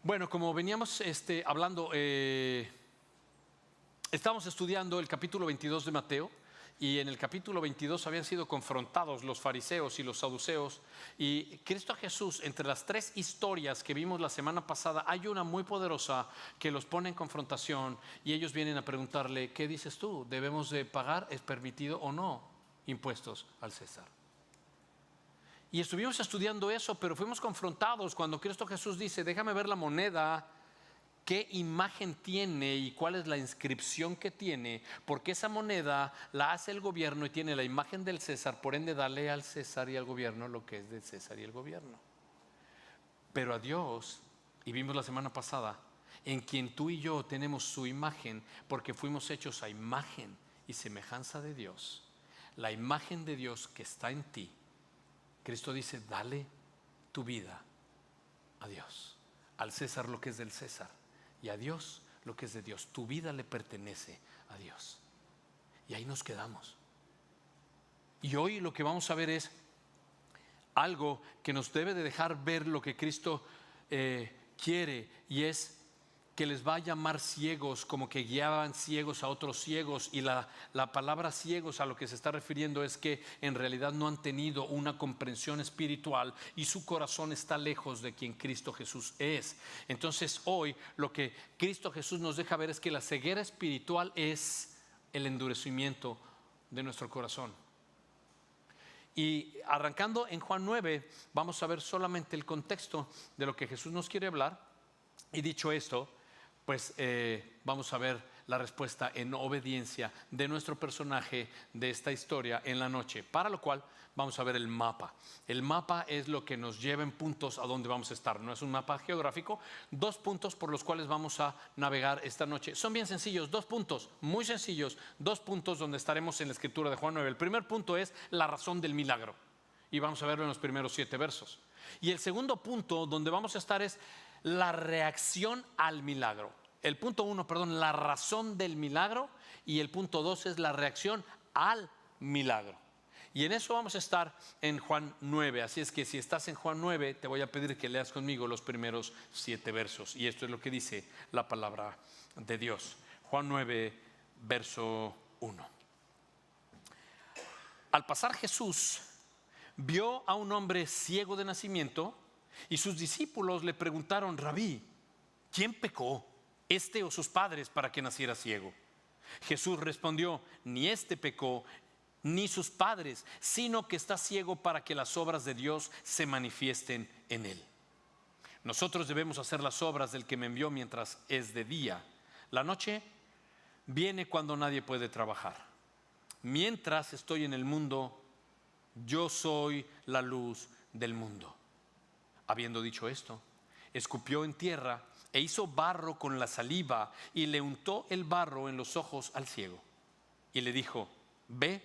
Bueno, como veníamos hablando, estamos estudiando el capítulo 22 de Mateo, y en el capítulo 22 habían sido confrontados los fariseos y los saduceos, y Cristo Jesús, entre las tres historias que vimos la semana pasada, hay una muy poderosa que los pone en confrontación, y ellos vienen a preguntarle: ¿qué dices tú? ¿Debemos de pagar, es permitido o no, impuestos al César? Y estuvimos estudiando eso, pero fuimos confrontados cuando Cristo Jesús dice: déjame ver la moneda, qué imagen tiene y cuál es la inscripción que tiene, porque esa moneda la hace el gobierno y tiene la imagen del César, por ende dale al César y al gobierno lo que es del César y el gobierno. Pero a Dios, y vimos la semana pasada, en quien tú y yo tenemos su imagen, porque fuimos hechos a imagen y semejanza de Dios, la imagen de Dios que está en ti. Cristo dice: dale tu vida a Dios, al César lo que es del César y a Dios lo que es de Dios. Tu vida le pertenece a Dios. Y ahí nos quedamos. Y hoy lo que vamos a ver es algo que nos debe de dejar ver lo que Cristo quiere, y es que les va a llamar ciegos, como que guiaban ciegos a otros ciegos. Y la palabra ciegos a lo que se está refiriendo es que en realidad no han tenido una comprensión espiritual y su corazón está lejos de quien Cristo Jesús es. Entonces hoy lo que Cristo Jesús nos deja ver es que la ceguera espiritual es el endurecimiento de nuestro corazón. Y arrancando en Juan 9, vamos a ver solamente el contexto de lo que Jesús nos quiere hablar. Y dicho esto, pues vamos a ver la respuesta en obediencia de nuestro personaje de esta historia en la noche, para lo cual vamos a ver el mapa. El mapa es lo que nos lleva en puntos a donde vamos a estar. No es un mapa geográfico. 2 puntos por los cuales vamos a navegar esta noche son bien sencillos, 2 puntos muy sencillos, 2 puntos donde estaremos en la escritura de Juan 9. El primer punto es la razón del milagro, y vamos a verlo en los primeros 7 versos. Y el segundo punto donde vamos a estar es la reacción al milagro. El punto 1, la razón del milagro, y el punto 2 es la reacción al milagro. Y en eso vamos a estar en Juan 9. Así es que si estás en Juan 9, te voy a pedir que leas conmigo los primeros 7 versos. Y esto es lo que dice la palabra de Dios. Juan 9, verso 1. Al pasar Jesús vio a un hombre ciego de nacimiento, y sus discípulos le preguntaron: Rabí, ¿quién pecó, este o sus padres, para que naciera ciego? Jesús respondió: ni este pecó ni sus padres, sino que está ciego para que las obras de Dios se manifiesten en él. Nosotros debemos hacer las obras del que me envió mientras es de día. La noche viene cuando nadie puede trabajar. Mientras estoy en el mundo, yo soy la luz del mundo. Habiendo dicho esto, escupió en tierra e hizo barro con la saliva y le untó el barro en los ojos al ciego. Y le dijo: ve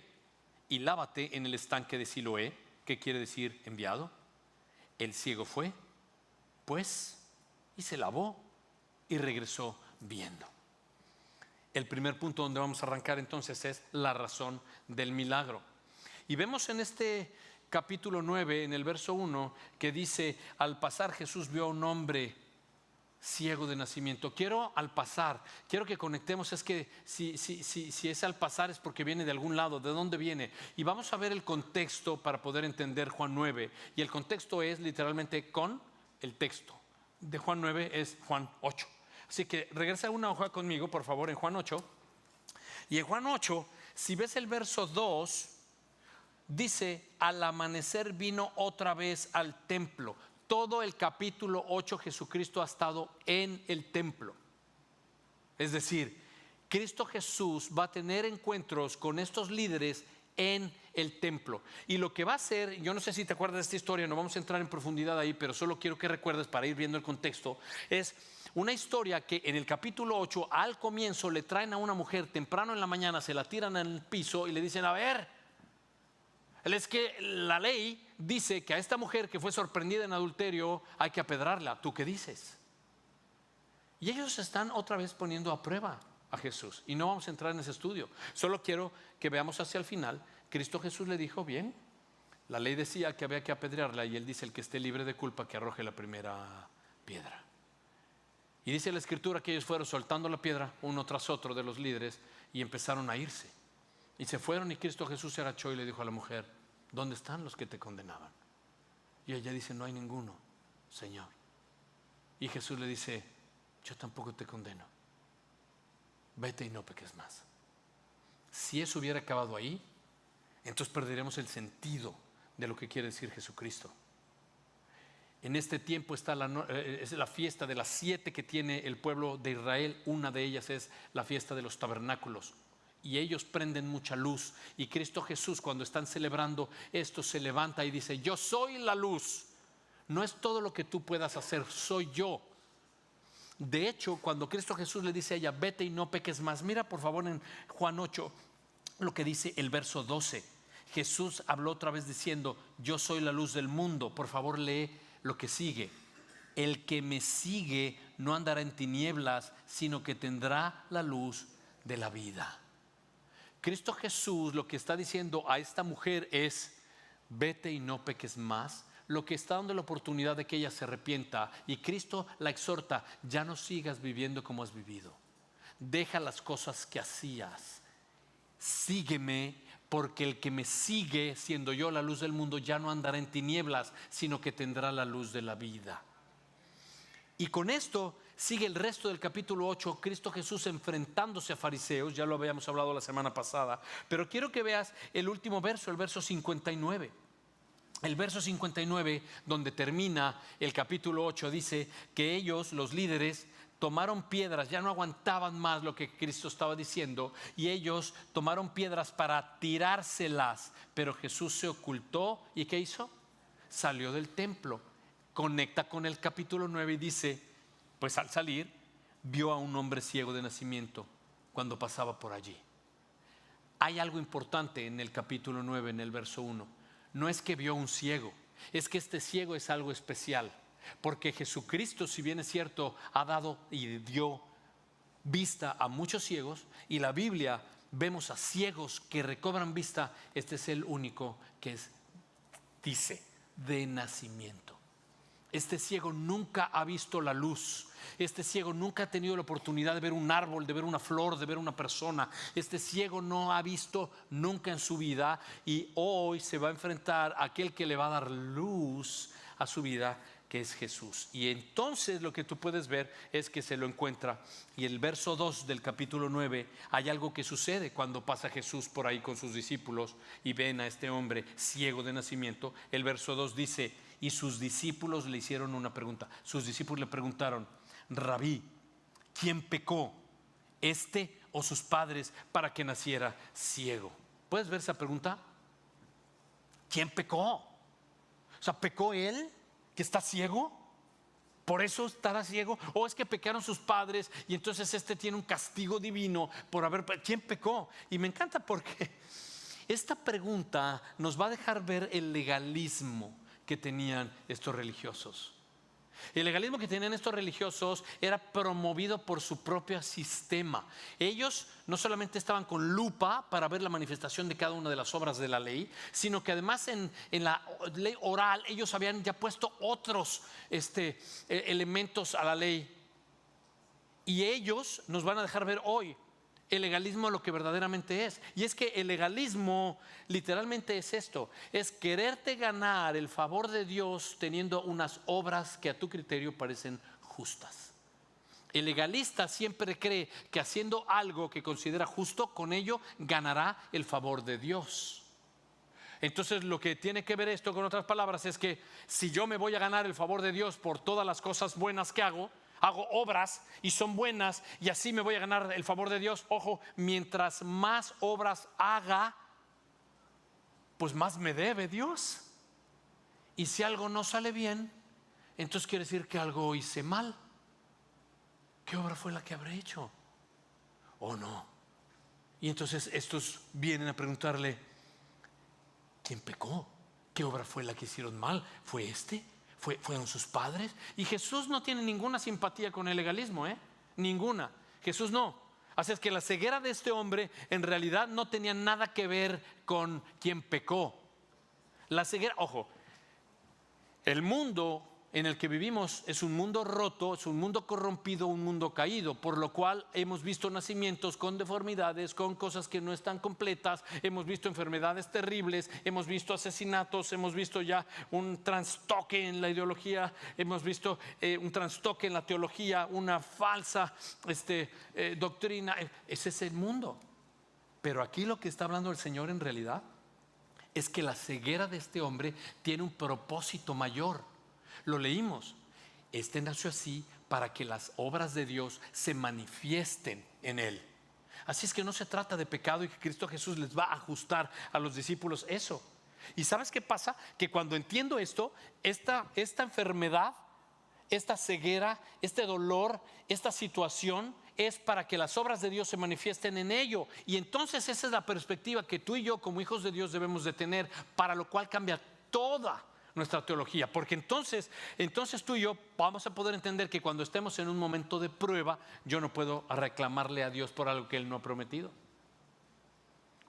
y lávate en el estanque de Siloé, que quiere decir enviado. El ciego fue, pues, y se lavó y regresó viendo. El primer punto donde vamos a arrancar entonces es la razón del milagro. Y vemos en este capítulo 9, en el verso 1, que dice: al pasar Jesús vio a un hombre ciego de nacimiento. Quiero que conectemos, es que si es al pasar es porque viene de algún lado. ¿De dónde viene? Y vamos a ver el contexto para poder entender Juan 9. Y el contexto es literalmente con el texto de Juan 9, es Juan 8. Así que regresa una hoja conmigo, por favor, en Juan 8. Y en Juan 8, si ves el verso 2, dice: al amanecer vino otra vez al templo. Todo el capítulo 8 Jesucristo ha estado en el templo. Es decir, Cristo Jesús va a tener encuentros con estos líderes en el templo. Y lo que va a hacer, yo no sé si te acuerdas de esta historia, no vamos a entrar en profundidad ahí, pero solo quiero que recuerdes para ir viendo el contexto. Es una historia que en el capítulo 8, al comienzo, le traen a una mujer temprano en la mañana, se la tiran en el piso y le dicen: a ver, es que la ley dice que a esta mujer que fue sorprendida en adulterio hay que apedrearla. ¿Tú qué dices? Y ellos están otra vez poniendo a prueba a Jesús. Y no vamos a entrar en ese estudio. Solo quiero que veamos hacia el final. Cristo Jesús le dijo: bien, la ley decía que había que apedrearla, y él dice: el que esté libre de culpa que arroje la primera piedra. Y dice la escritura que ellos fueron soltando la piedra uno tras otro de los líderes y empezaron a irse. Y se fueron y Cristo Jesús se agachó y le dijo a la mujer: ¿dónde están los que te condenaban? Y ella dice: no hay ninguno, Señor. Y Jesús le dice: yo tampoco te condeno, vete y no peques más. Si eso hubiera acabado ahí, entonces perderemos el sentido de lo que quiere decir Jesucristo. En este tiempo está es la fiesta de las 7 que tiene el pueblo de Israel. Una de ellas es la fiesta de los tabernáculos. Y ellos prenden mucha luz. Y Cristo Jesús, cuando están celebrando esto, se levanta y dice: yo soy la luz. No es todo lo que tú puedas hacer, soy yo. De hecho, cuando Cristo Jesús le dice a ella: vete y no peques más, mira por favor en Juan 8 lo que dice el verso 12. Jesús habló otra vez diciendo: yo soy la luz del mundo. Por favor, lee lo que sigue. El que me sigue no andará en tinieblas, sino que tendrá la luz de la vida. Cristo Jesús lo que está diciendo a esta mujer es: vete y no peques más. Lo que está dando la oportunidad de que ella se arrepienta. Y Cristo la exhorta: ya no sigas viviendo como has vivido. Deja las cosas que hacías. Sígueme, porque el que me sigue, siendo yo la luz del mundo, ya no andará en tinieblas, sino que tendrá la luz de la vida. Y con esto sigue el resto del capítulo 8, Cristo Jesús enfrentándose a fariseos. Ya lo habíamos hablado la semana pasada, pero quiero que veas el último verso, el verso 59. El verso 59, donde termina el capítulo 8, dice que ellos, los líderes, tomaron piedras, ya no aguantaban más lo que Cristo estaba diciendo, y ellos tomaron piedras para tirárselas, pero Jesús se ocultó. ¿Y qué hizo? Salió del templo. Conecta con el capítulo 9 y dice: pues al salir vio a un hombre ciego de nacimiento cuando pasaba por allí. Hay algo importante en el capítulo 9, en el verso 1. No es que vio a un ciego, es que este ciego es algo especial. Porque Jesucristo, si bien es cierto, ha dado y dio vista a muchos ciegos, y la Biblia vemos a ciegos que recobran vista, este es el único que dice de nacimiento. Este ciego nunca ha visto la luz. Este ciego nunca ha tenido la oportunidad de ver un árbol, de ver una flor, de ver una persona. Este ciego no ha visto nunca en su vida, y hoy se va a enfrentar a aquel que le va a dar luz a su vida, que es Jesús. Y entonces lo que tú puedes ver es que se lo encuentra. Y el verso 2 del capítulo 9, hay algo que sucede cuando pasa Jesús por ahí con sus discípulos y ven a este hombre ciego de nacimiento. El verso 2 dice: y sus discípulos le hicieron una pregunta. Sus discípulos le preguntaron: Rabí, ¿quién pecó, este o sus padres, para que naciera ciego? ¿Puedes ver esa pregunta? ¿Quién pecó? O sea, ¿pecó él, que está ciego? ¿Por eso estará ciego? ¿O es que pecaron sus padres y entonces este tiene un castigo divino por haber... ¿Quién pecó? Y me encanta porque esta pregunta nos va a dejar ver el legalismo que tenían estos religiosos. El legalismo que tenían estos religiosos era promovido por su propio sistema. Ellos no solamente estaban con lupa para ver la manifestación de cada una de las obras de la ley, sino que además en la ley oral ellos habían ya puesto otros elementos a la ley. Y ellos nos van a dejar ver hoy el legalismo lo que verdaderamente es. Y es que el legalismo literalmente es esto: es quererte ganar el favor de Dios teniendo unas obras que a tu criterio parecen justas. El legalista siempre cree que haciendo algo que considera justo, con ello ganará el favor de Dios. Entonces lo que tiene que ver esto, con otras palabras, es que si yo me voy a ganar el favor de Dios por todas las cosas buenas que hago obras y son buenas, y así me voy a ganar el favor de Dios. Ojo, mientras más obras haga, pues más me debe Dios. Y si algo no sale bien, entonces quiere decir que algo hice mal. ¿Qué obra fue la que habré hecho? ¿O no? Y entonces estos vienen a preguntarle: ¿quién pecó? ¿Qué obra fue la que hicieron mal? ¿Fue este? ¿Fueron sus padres? Y Jesús no tiene ninguna simpatía con el legalismo, ninguna. Jesús no. Así es que la ceguera de este hombre en realidad no tenía nada que ver con quién pecó. La ceguera, ojo, el mundo en el que vivimos es un mundo roto, es un mundo corrompido, un mundo caído, por lo cual hemos visto nacimientos con deformidades, con cosas que no están completas, hemos visto enfermedades terribles, hemos visto asesinatos, hemos visto ya un trastoque en la ideología, hemos visto un trastoque en la teología, una falsa doctrina. Ese es el mundo. Pero aquí lo que está hablando el Señor en realidad es que la ceguera de este hombre tiene un propósito mayor. Lo leímos. Este nació así para que las obras de Dios se manifiesten en él. Así es que no se trata de pecado y que Cristo Jesús les va a ajustar a los discípulos eso. ¿Y sabes qué pasa? Que cuando entiendo esto, esta enfermedad, esta ceguera, este dolor, esta situación es para que las obras de Dios se manifiesten en ello. Y entonces esa es la perspectiva que tú y yo como hijos de Dios debemos de tener, para lo cual cambia toda nuestra teología. Porque entonces tú y yo vamos a poder entender que cuando estemos en un momento de prueba, yo no puedo reclamarle a Dios por algo que Él no ha prometido.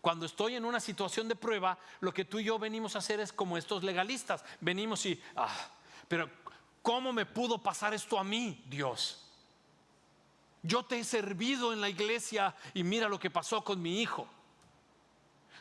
Cuando estoy en una situación de prueba, lo que tú y yo venimos a hacer es como estos legalistas. Venimos y, pero ¿cómo me pudo pasar esto a mí, Dios? Yo te he servido en la iglesia y mira lo que pasó con mi hijo.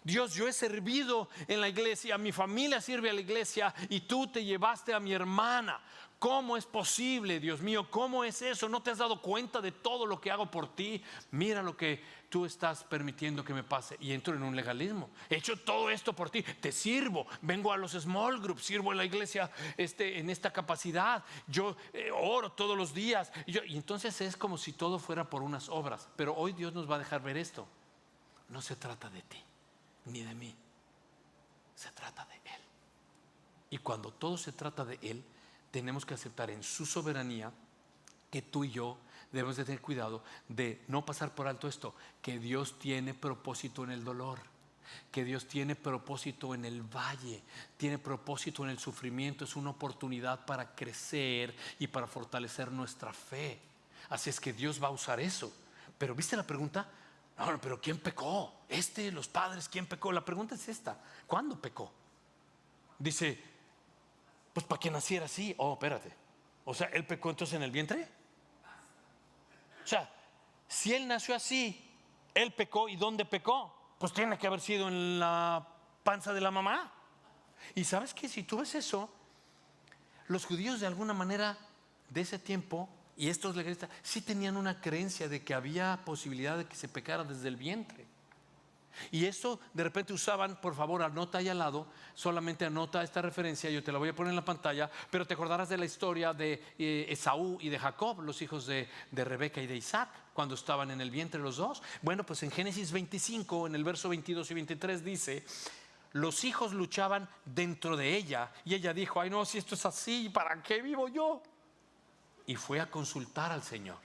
Dios, yo he servido en la iglesia, mi familia sirve a la iglesia y tú te llevaste a mi hermana. ¿Cómo es posible, Dios mío? ¿Cómo es eso? ¿No te has dado cuenta de todo lo que hago por ti? Mira lo que tú estás permitiendo que me pase. Y entro en un legalismo. He hecho todo esto por ti, te sirvo, vengo a los small groups, sirvo en la iglesia en esta capacidad. Yo oro todos los días. Y entonces es como si todo fuera por unas obras. Pero hoy Dios nos va a dejar ver esto. No se trata de ti ni de mí, se trata de Él. Y cuando todo se trata de Él, tenemos que aceptar en su soberanía que tú y yo debemos de tener cuidado de no pasar por alto esto, que Dios tiene propósito en el dolor, que Dios tiene propósito en el valle, tiene propósito en el sufrimiento. Es una oportunidad para crecer y para fortalecer nuestra fe. Así es que Dios va a usar eso. Pero ¿viste la pregunta? No, pero ¿quién pecó? Los padres, ¿quién pecó? La pregunta es esta: ¿cuándo pecó? Dice, pues para que naciera así. Oh, espérate. O sea, ¿él pecó entonces en el vientre? O sea, si él nació así, él pecó. ¿Y dónde pecó? Pues tiene que haber sido en la panza de la mamá. Y sabes que si tú ves eso, los judíos de alguna manera de ese tiempo y estos legalistas sí tenían una creencia de que había posibilidad de que se pecara desde el vientre. Y eso de repente usaban, por favor anota ahí al lado, solamente anota esta referencia, yo te la voy a poner en la pantalla, pero te acordarás de la historia de Esaú y de Jacob, los hijos de Rebeca y de Isaac, cuando estaban en el vientre los dos. Bueno, pues en Génesis 25, en el verso 22 y 23 dice: los hijos luchaban dentro de ella y ella dijo, ay no, si esto es así, ¿para qué vivo yo? Y fue a consultar al Señor.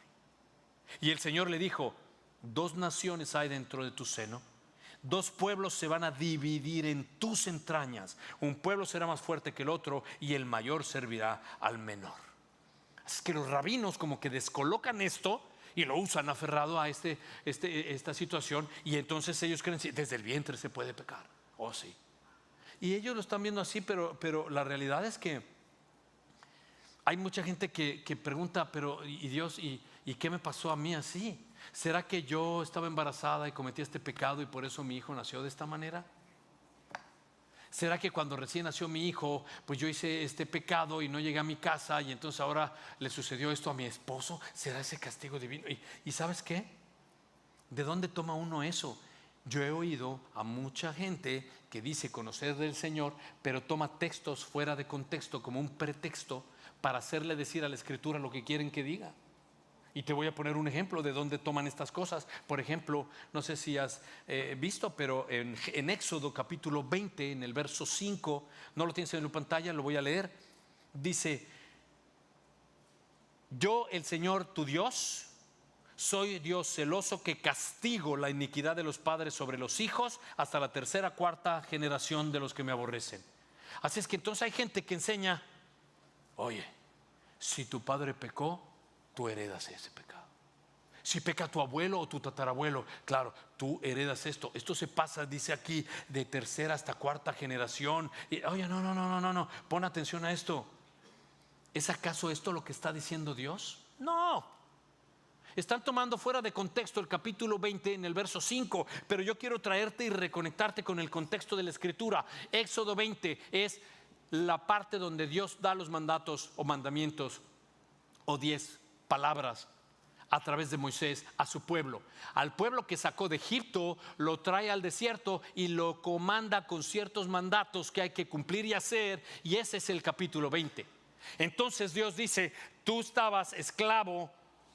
Y el Señor le dijo: dos naciones hay dentro de tu seno, dos pueblos se van a dividir en tus entrañas. Un pueblo será más fuerte que el otro y el mayor servirá al menor. Es que los rabinos como que descolocan esto y lo usan aferrado a esta situación. Y entonces ellos creen que desde el vientre se puede pecar. Oh sí. Y ellos lo están viendo así, pero la realidad es que hay mucha gente que pregunta, pero ¿y Dios? ¿Y qué me pasó a mí así? ¿Será que yo estaba embarazada y cometí este pecado y por eso mi hijo nació de esta manera? ¿Será que cuando recién nació mi hijo, pues yo hice este pecado y no llegué a mi casa y entonces ahora le sucedió esto a mi esposo? ¿Será ese castigo divino? ¿Y sabes qué? ¿De dónde toma uno eso? Yo he oído a mucha gente que dice conocer del Señor, pero toma textos fuera de contexto como un pretexto para hacerle decir a la Escritura lo que quieren que diga. Y te voy a poner un ejemplo de dónde toman estas cosas. Por ejemplo, no sé si has visto, pero en Éxodo capítulo 20, en el verso 5, no lo tienes en la pantalla, lo voy a leer. Dice: yo, el Señor tu Dios, soy Dios celoso que castigo la iniquidad de los padres sobre los hijos hasta la tercera, cuarta generación de los que me aborrecen. Así es que entonces hay gente que enseña: oye, si tu padre pecó, tú heredas ese pecado. Si peca tu abuelo o tu tatarabuelo, claro, tú heredas esto. Esto se pasa, dice aquí, de tercera hasta cuarta generación. Y, oye, no, pon atención a esto. ¿Es acaso esto lo que está diciendo Dios? No. Están tomando fuera de contexto el capítulo 20 en el verso 5, pero yo quiero traerte y reconectarte con el contexto de la escritura. Éxodo 20 es la parte donde Dios da los mandatos o mandamientos o 10 palabras a través de Moisés a su pueblo. Al pueblo que sacó de Egipto lo trae al desierto y lo comanda con ciertos mandatos que hay que cumplir y hacer, y ese es el capítulo 20. Entonces Dios dice: tú estabas esclavo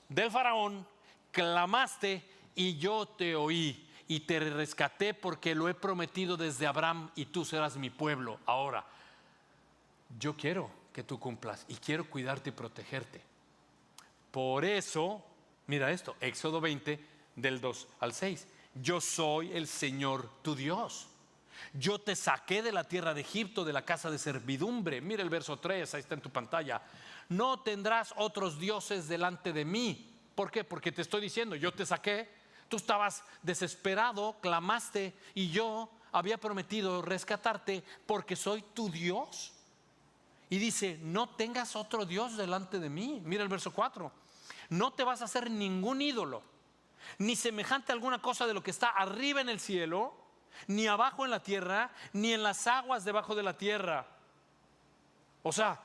del faraón, clamaste y yo te oí y te rescaté porque lo he prometido desde Abraham y tú serás mi pueblo. Ahora, yo quiero que tú cumplas y quiero cuidarte y protegerte. Por eso, mira esto, Éxodo 20 del 2 al 6. Yo soy el Señor tu Dios. Yo te saqué de la tierra de Egipto, de la casa de servidumbre. Mira el verso 3, ahí está en tu pantalla. No tendrás otros dioses delante de mí. ¿Por qué? Porque te estoy diciendo, yo te saqué, tú estabas desesperado, clamaste y yo había prometido rescatarte porque soy tu Dios. Y dice: no tengas otro Dios delante de mí. Mira el verso 4. No te vas a hacer ningún ídolo, ni semejante a alguna cosa de lo que está arriba en el cielo, ni abajo en la tierra, ni en las aguas debajo de la tierra. O sea,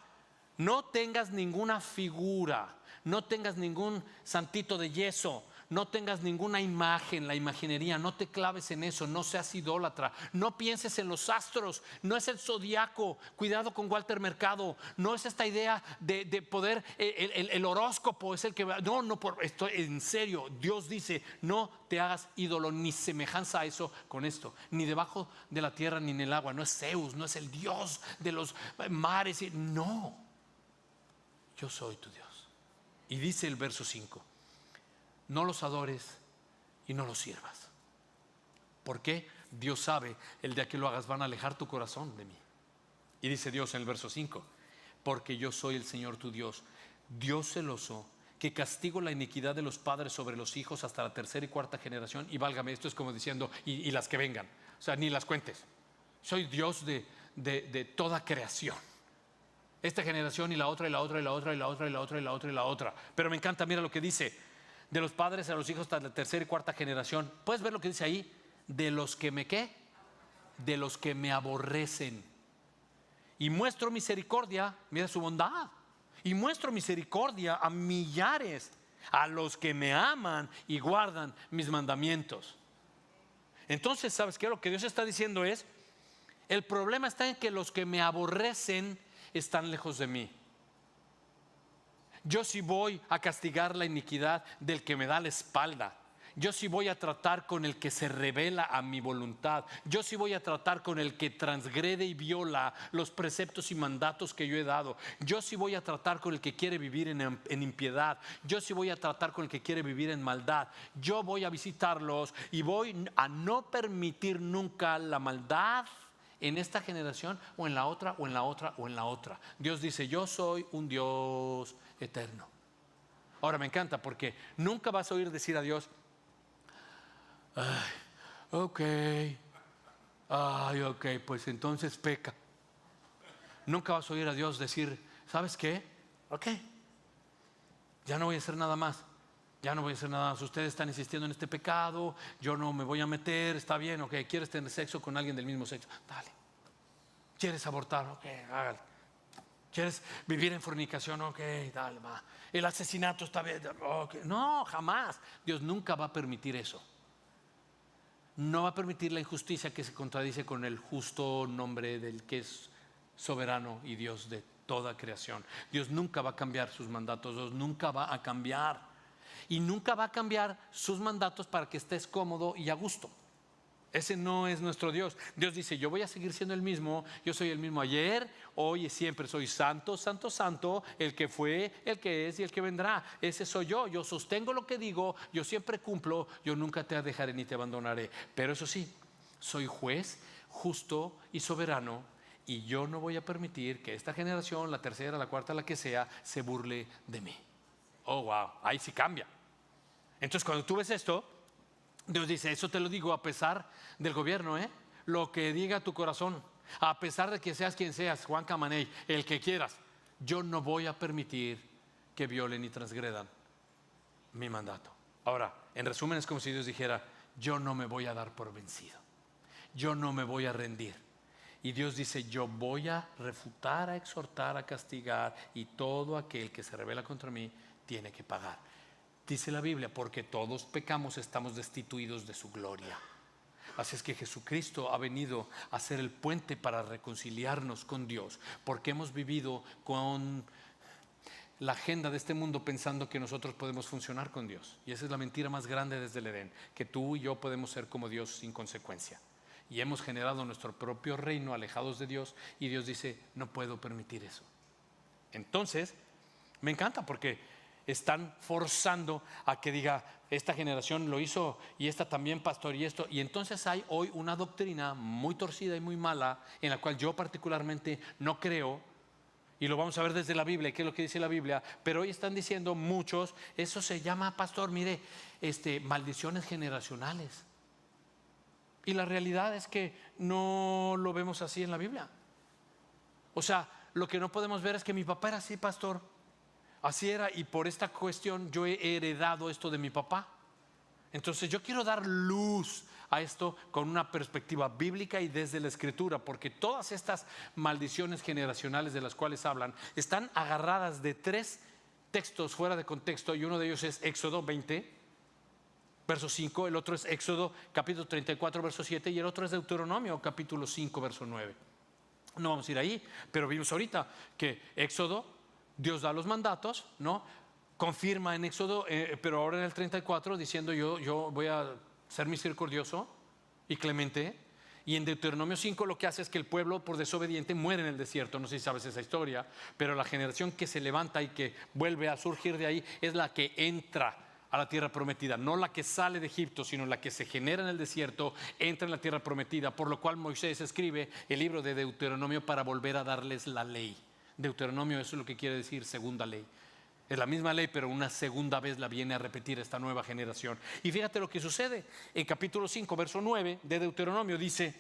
no tengas ninguna figura, no tengas ningún santito de yeso, no tengas ninguna imagen, la imaginería, no te claves en eso, no seas idólatra, no pienses en los astros, no es el zodiaco, cuidado con Walter Mercado, no es esta idea de poder, el horóscopo es el que va, no, estoy en serio. Dios dice: no te hagas ídolo ni semejanza a eso con esto, ni debajo de la tierra ni en el agua. No es Zeus, no es el Dios de los mares, no, yo soy tu Dios. Y dice el verso 5: no los adores y no los sirvas. ¿Por qué? Dios sabe, el día que lo hagas van a alejar tu corazón de mí. Y dice Dios en el verso 5: porque yo soy el Señor tu Dios, Dios celoso, que castigo la iniquidad de los padres sobre los hijos hasta la tercera y cuarta generación. Y válgame, esto es como diciendo, y las que vengan, o sea, ni las cuentes. Soy Dios de toda creación. Esta generación y la otra y la otra y la otra y la otra y la otra y la otra y la otra. Pero me encanta, mira lo que dice: de los padres a los hijos hasta la tercera y cuarta generación. ¿Puedes ver lo que dice ahí? De los que me ¿qué? De los que me aborrecen. Y muestro misericordia, mira su bondad. Y muestro misericordia a millares, a los que me aman y guardan mis mandamientos. Entonces, ¿sabes qué? Lo que Dios está diciendo es: el problema está en que los que me aborrecen están lejos de mí. Yo sí voy a castigar la iniquidad del que me da la espalda. Yo sí voy a tratar con el que se revela a mi voluntad. Yo sí voy a tratar con el que transgrede y viola los preceptos y mandatos que yo he dado. Yo sí voy a tratar con el que quiere vivir en impiedad. Yo sí voy a tratar con el que quiere vivir en maldad. Yo voy a visitarlos y voy a no permitir nunca la maldad en esta generación o en la otra o en la otra o en la otra. Dios dice: yo soy un Dios eterno. Ahora me encanta porque nunca vas a oír decir a Dios: ay, ok, pues entonces peca. Nunca vas a oír a Dios decir: ¿sabes qué? Ok, ya no voy a hacer nada más. Ya no voy a hacer nada más. Ustedes están insistiendo en este pecado, yo no me voy a meter. Está bien, ok. ¿Quieres tener sexo con alguien del mismo sexo? Dale. ¿Quieres abortar? Ok, hágalo. ¿Quieres vivir en fornicación? Ok, dale, va. El asesinato está bien. Okay. No, jamás. Dios nunca va a permitir eso. No va a permitir la injusticia que se contradice con el justo nombre del que es soberano y Dios de toda creación. Dios nunca va a cambiar sus mandatos. Dios nunca va a cambiar. Y nunca va a cambiar sus mandatos para que estés cómodo y a gusto. Ese no es nuestro Dios. Dios dice: yo voy a seguir siendo el mismo. Yo soy el mismo ayer, hoy y siempre. Soy santo, santo, santo, el que fue, el que es y el que vendrá. Ese soy yo. Yo sostengo lo que digo, yo siempre cumplo. Yo nunca te dejaré ni te abandonaré. Pero eso sí, soy juez, justo y soberano. Y yo no voy a permitir que esta generación, la tercera, la cuarta, la que sea, se burle de mí. Oh, wow, ahí sí cambia. Entonces cuando tú ves esto, Dios dice: eso te lo digo a pesar del gobierno, lo que diga tu corazón, a pesar de que seas quien seas, Juan Camaney, el que quieras. yo no voy a permitir que violen y transgredan mi mandato. Ahora, en resumen, es como si Dios dijera: yo no me voy a dar por vencido, yo no me voy a rendir. Y Dios dice: yo voy a refutar, a exhortar, a castigar, y todo aquel que se rebela contra mí tiene que pagar. Dice la Biblia: porque todos pecamos, estamos destituidos de su gloria. Así es que Jesucristo ha venido a ser el puente para reconciliarnos con Dios, porque hemos vivido con la agenda de este mundo pensando que nosotros podemos funcionar con Dios. Y esa es la mentira más grande desde el Edén, que tú y yo podemos ser como Dios sin consecuencia. Y hemos generado nuestro propio reino alejados de Dios, y Dios dice: no puedo permitir eso. Entonces, me encanta porque están forzando a que diga: esta generación lo hizo y esta también, pastor, y esto. Y entonces hay hoy una doctrina muy torcida y muy mala, en la cual yo particularmente no creo, y lo vamos a ver desde la Biblia, qué es lo que dice la Biblia. Pero hoy están diciendo muchos: eso se llama, pastor, mire, maldiciones generacionales. Y la realidad es que no lo vemos así en la Biblia. O sea, lo que no podemos ver es que mi papá era así, pastor, así era, y por esta cuestión yo he heredado esto de mi papá. Entonces yo quiero dar luz a esto con una perspectiva bíblica y desde la Escritura, porque todas estas maldiciones generacionales de las cuales hablan están agarradas de 3 textos fuera de contexto, y uno de ellos es Éxodo 20, verso 5, el otro es Éxodo capítulo 34, verso 7, y el otro es Deuteronomio capítulo 5, verso 9. No vamos a ir ahí, pero vimos ahorita que Éxodo, Dios da los mandatos, ¿no? Confirma en Éxodo, pero ahora en el 34 diciendo: yo voy a ser misericordioso y clemente. Y en Deuteronomio 5 lo que hace es que el pueblo, por desobediente, muere en el desierto. No sé si sabes esa historia, pero la generación que se levanta y que vuelve a surgir de ahí es la que entra a la tierra prometida, no la que sale de Egipto, sino la que se genera en el desierto, entra en la tierra prometida. Por lo cual Moisés escribe el libro de Deuteronomio para volver a darles la ley. Deuteronomio, eso es lo que quiere decir segunda ley. Es la misma ley, pero una segunda vez la viene a repetir esta nueva generación. Y fíjate lo que sucede en capítulo 5, verso 9 de Deuteronomio. Dice: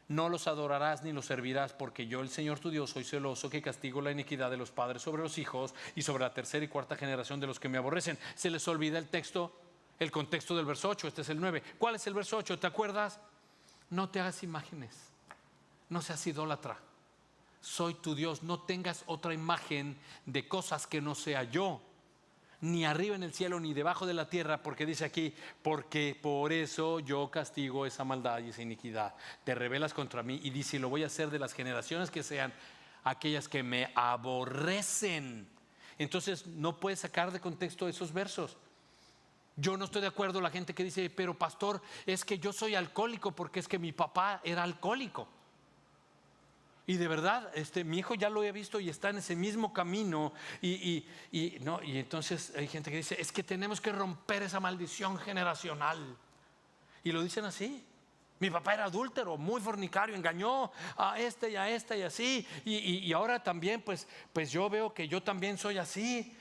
no los adorarás ni los servirás, porque yo, el Señor tu Dios, soy celoso, que castigo la iniquidad de los padres sobre los hijos y sobre la tercera y cuarta generación de los que me aborrecen. Se les olvida el texto, el contexto del verso 8. Este es el 9. ¿Cuál es el verso 8? ¿Te acuerdas? No te hagas imágenes, no seas idólatra, soy tu Dios, no tengas otra imagen de cosas que no sea yo, ni arriba en el cielo ni debajo de la tierra, porque dice aquí: porque por eso yo castigo esa maldad y esa iniquidad. Te rebelas contra mí, y dice: lo voy a hacer de las generaciones que sean aquellas que me aborrecen. Entonces no puedes sacar de contexto esos versos. Yo no estoy de acuerdo la gente que dice: pero pastor, es que yo soy alcohólico porque es que mi papá era alcohólico. Y de verdad, mi hijo ya lo he visto y está en ese mismo camino. Y entonces hay gente que dice: es que tenemos que romper esa maldición generacional. Y lo dicen así: mi papá era adúltero, muy fornicario, engañó a y a esta y así. Y ahora también, pues yo veo que yo también soy así.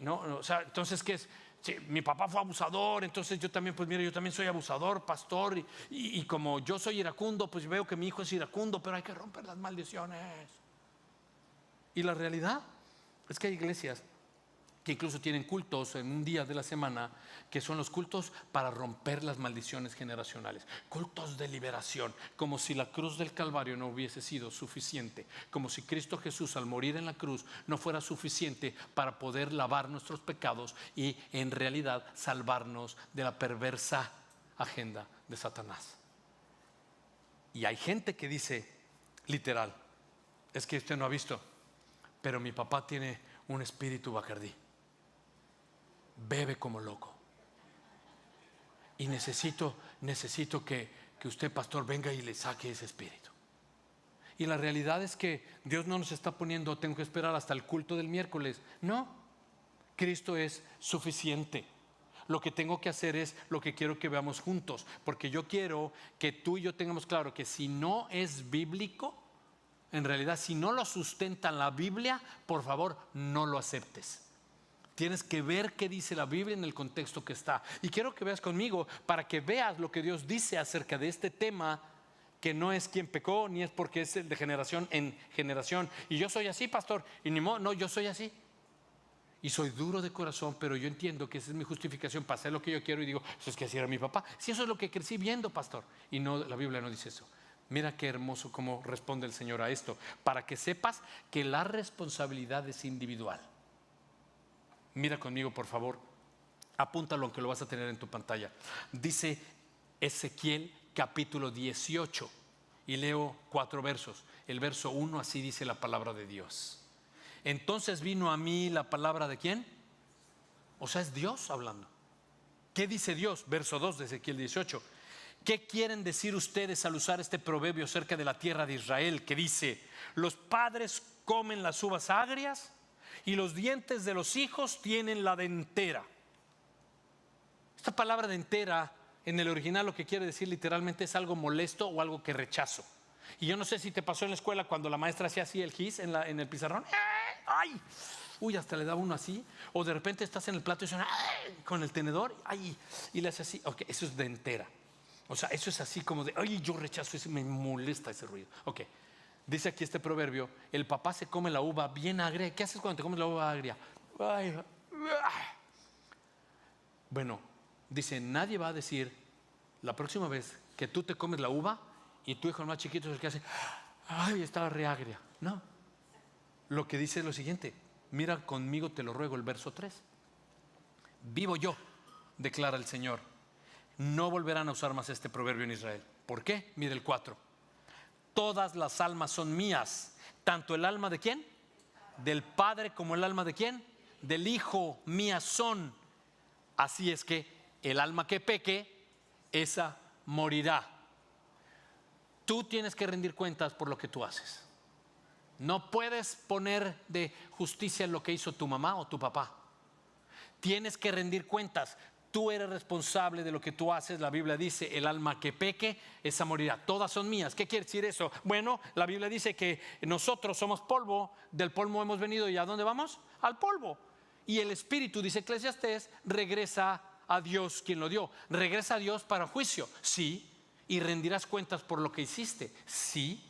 O sea, entonces, ¿qué es? Sí, mi papá fue abusador, entonces yo también, pues mire, yo también soy abusador, pastor, y como yo soy iracundo, pues veo que mi hijo es iracundo, pero hay que romper las maldiciones. Y la realidad es que hay iglesias que incluso tienen cultos en un día de la semana, que son los cultos para romper las maldiciones generacionales, cultos de liberación, como si la cruz del Calvario no hubiese sido suficiente, como si Cristo Jesús al morir en la cruz no fuera suficiente para poder lavar nuestros pecados y en realidad salvarnos de la perversa agenda de Satanás. Y hay gente que dice literal: es que usted no ha visto, pero mi papá tiene un espíritu bacardí, bebe como loco, y necesito que usted, pastor, venga y le saque ese espíritu. Y la realidad es que Dios no nos está poniendo: tengo que esperar hasta el culto del miércoles. No, Cristo es suficiente. Lo que tengo que hacer es lo que quiero que veamos juntos, porque yo quiero que tú y yo tengamos claro que si no es bíblico, en realidad, si no lo sustenta la Biblia, por favor, no lo aceptes. Tienes que ver qué dice la Biblia en el contexto que está. Y quiero que veas conmigo para que veas lo que Dios dice acerca de este tema que no es quien pecó, ni es porque es de generación en generación. Y yo soy así, pastor, y ni modo, no, yo soy así. Y soy duro de corazón, pero yo entiendo que esa es mi justificación para hacer lo que yo quiero. Y digo, eso es que así era mi papá. Si eso es lo que crecí viendo, pastor. Y no, la Biblia no dice eso. Mira qué hermoso cómo responde el Señor a esto, para que sepas que la responsabilidad es individual. Mira conmigo, por favor, apúntalo, aunque lo vas a tener en tu pantalla. Dice Ezequiel capítulo 18, y leo 4 versos. El verso 1, así dice la palabra de Dios. Entonces vino a mí la palabra de ¿quién? O sea, es Dios hablando. ¿Qué dice Dios? Verso 2 de Ezequiel 18. ¿Qué quieren decir ustedes al usar este proverbio acerca de la tierra de Israel, que dice: los padres comen las uvas agrias y los dientes de los hijos tienen la dentera? Esta palabra dentera en el original lo que quiere decir literalmente es algo molesto o algo que rechazo. Y yo no sé si te pasó en la escuela cuando la maestra hacía así el gis en el pizarrón. ¡Ay! Uy, hasta le daba uno así. O de repente estás en el plato y suena con el tenedor. ¡Ay! Y le hace así. Ok, eso es dentera. O sea, eso es así como de, ay, yo rechazo eso, me molesta ese ruido. Ok, dice aquí este proverbio: el papá se come la uva bien agria. ¿Qué haces cuando te comes la uva agria? Ay, bueno, dice, nadie va a decir la próxima vez que tú te comes la uva y tu hijo más chiquito es el que hace, ay, estaba re agria. No, lo que dice es lo siguiente. Mira conmigo, te lo ruego, el verso 3. Vivo yo, declara el Señor, no volverán a usar más este proverbio en Israel. ¿Por qué? Mire el 4. Todas las almas son mías, tanto el alma de ¿quién? Del Padre, como el alma de ¿quién? Del Hijo, mías son. Así es que el alma que peque, esa morirá. Tú tienes que rendir cuentas por lo que tú haces. No puedes poner de justicia en lo que hizo tu mamá o tu papá. Tienes que rendir cuentas. Tú eres responsable de lo que tú haces. La Biblia dice, el alma que peque, esa morirá. Todas son mías. ¿Qué quiere decir eso? Bueno, la Biblia dice que nosotros somos polvo, del polvo hemos venido, ¿y a dónde vamos? Al polvo. Y el espíritu, dice Eclesiastés, regresa a Dios quien lo dio. Regresa a Dios para juicio, sí. Y rendirás cuentas por lo que hiciste, sí.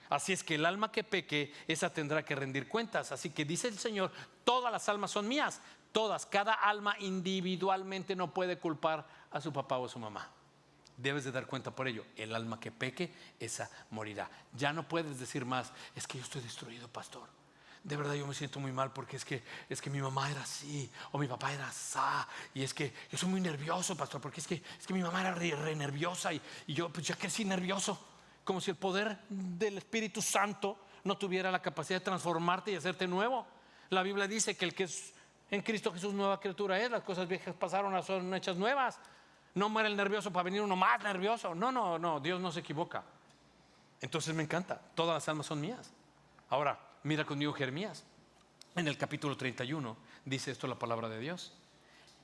Así es que el alma que peque, esa tendrá que rendir cuentas. Así que dice el Señor, todas las almas son mías. Todas, cada alma individualmente no puede culpar a su papá o a su mamá. Debes de dar cuenta por ello. El alma que peque, esa morirá. Ya no puedes decir más, es que yo estoy destruido, pastor. De verdad yo me siento muy mal porque es que mi mamá era así, o mi papá era así, y es que yo soy muy nervioso, pastor, porque es que mi mamá era re nerviosa y yo pues ya crecí nervioso. Como si el poder del Espíritu Santo no tuviera la capacidad de transformarte y hacerte nuevo. La Biblia dice que el que es en Cristo Jesús nueva criatura es. Las cosas viejas pasaron, son hechas nuevas. No muere el nervioso para venir uno más nervioso. No, Dios no se equivoca. Entonces me encanta, todas las almas son mías. Ahora, mira conmigo Jeremías. En el capítulo 31 dice esto la palabra de Dios.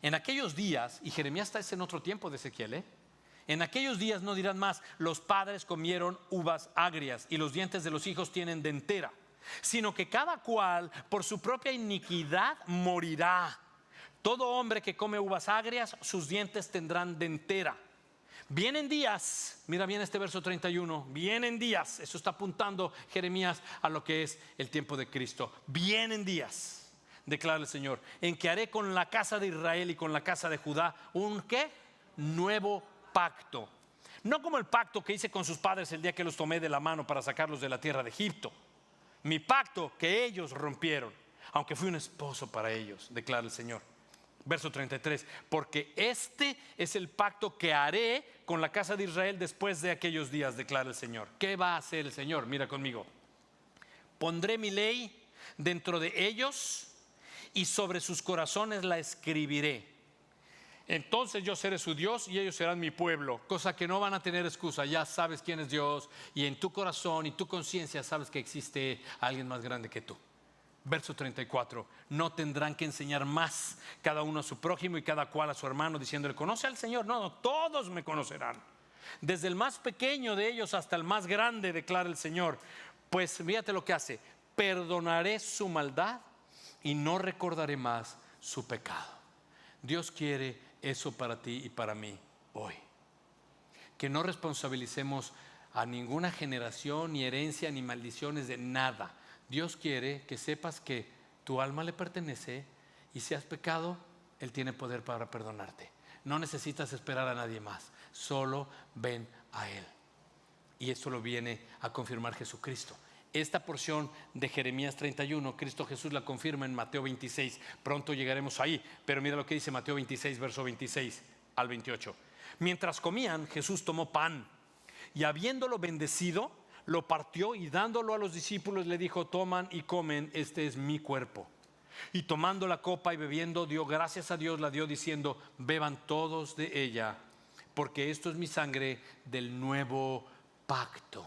En aquellos días, y Jeremías está en otro tiempo de Ezequiel, en aquellos días no dirán más, los padres comieron uvas agrias y los dientes de los hijos tienen dentera, sino que cada cual por su propia iniquidad morirá. Todo hombre que come uvas agrias, sus dientes tendrán dentera. Vienen días, mira bien este verso 31, vienen días, eso está apuntando Jeremías a lo que es el tiempo de Cristo. Vienen días, declara el Señor, en que haré con la casa de Israel y con la casa de Judá un ¿qué? Nuevo pacto. No como el pacto que hice con sus padres el día que los tomé de la mano para sacarlos de la tierra de Egipto. Mi pacto que ellos rompieron, aunque fui un esposo para ellos, declara el Señor. Verso 33, porque este es el pacto que haré con la casa de Israel después de aquellos días, declara el Señor. ¿Qué va a hacer el Señor? Mira conmigo. Pondré mi ley dentro de ellos y sobre sus corazones la escribiré. Entonces yo seré su Dios y ellos serán mi pueblo. Cosa que no van a tener excusa. Ya sabes quién es Dios y en tu corazón y tu conciencia sabes que existe alguien más grande que tú. Verso 34, no tendrán que enseñar más cada uno a su prójimo y cada cual a su hermano diciéndole, ¿conoce al Señor? No, todos me conocerán. Desde el más pequeño de ellos hasta el más grande, declara el Señor. Pues fíjate lo que hace, perdonaré su maldad y no recordaré más su pecado. Dios quiere eso para ti y para mí hoy. Que no responsabilicemos a ninguna generación, ni herencia, ni maldiciones de nada. Dios quiere que sepas que tu alma le pertenece y si has pecado, Él tiene poder para perdonarte. No necesitas esperar a nadie más, solo ven a Él. Y esto lo viene a confirmar Jesucristo. Esta porción de Jeremías 31, Cristo Jesús la confirma en Mateo 26. Pronto llegaremos ahí, pero mira lo que dice Mateo 26, verso 26 al 28. Mientras comían, Jesús tomó pan y habiéndolo bendecido, lo partió y dándolo a los discípulos le dijo: toman y comen, este es mi cuerpo. Y tomando la copa y bebiendo, dio gracias a Dios, la dio diciendo: beban todos de ella, porque esto es mi sangre del nuevo pacto,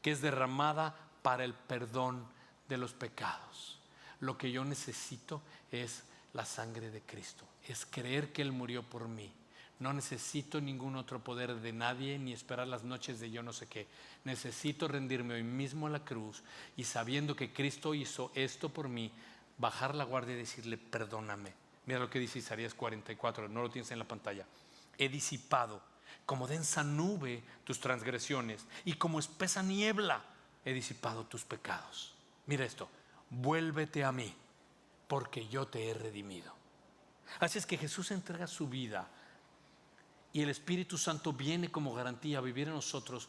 que es derramada para el perdón de los pecados. Lo que yo necesito es la sangre de Cristo, es creer que Él murió por mí. No necesito ningún otro poder de nadie, ni esperar las noches de yo no sé qué. Necesito rendirme hoy mismo a la cruz y sabiendo que Cristo hizo esto por mí, bajar la guardia y decirle: perdóname. Mira lo que dice Isaías 44, no lo tienes en la pantalla. He disipado como densa nube tus transgresiones y como espesa niebla he disipado tus pecados. Mira esto: vuélvete a mí, porque yo te he redimido. Así es que Jesús entrega su vida y el Espíritu Santo viene como garantía a vivir en nosotros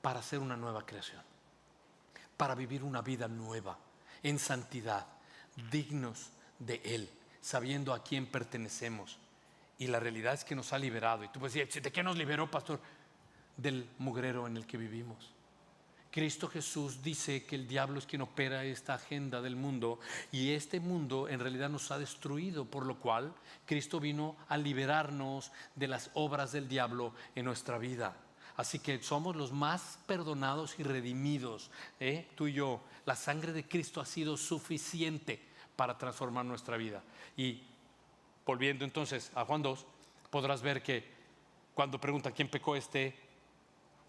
para hacer una nueva creación, para vivir una vida nueva, en santidad, dignos de Él, sabiendo a quién pertenecemos. Y la realidad es que nos ha liberado. Y tú puedes decir: ¿de qué nos liberó, pastor? Del mugrero en el que vivimos. Cristo Jesús dice que el diablo es quien opera esta agenda del mundo, y este mundo en realidad nos ha destruido, por lo cual Cristo vino a liberarnos de las obras del diablo en nuestra vida. Así que somos los más perdonados y redimidos, tú y yo. La sangre de Cristo ha sido suficiente para transformar nuestra vida. Y volviendo entonces a Juan 2, podrás ver que cuando pregunta quién pecó,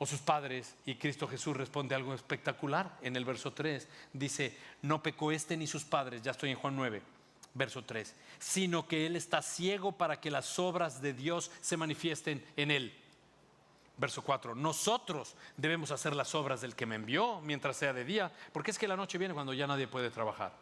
o sus padres, y Cristo Jesús responde algo espectacular. En el verso 3 dice: no pecó ni sus padres, ya estoy en Juan 9, verso 3, sino que él está ciego para que las obras de Dios se manifiesten en él. Verso 4, nosotros debemos hacer las obras del que me envió mientras sea de día, porque es que la noche viene cuando ya nadie puede trabajar.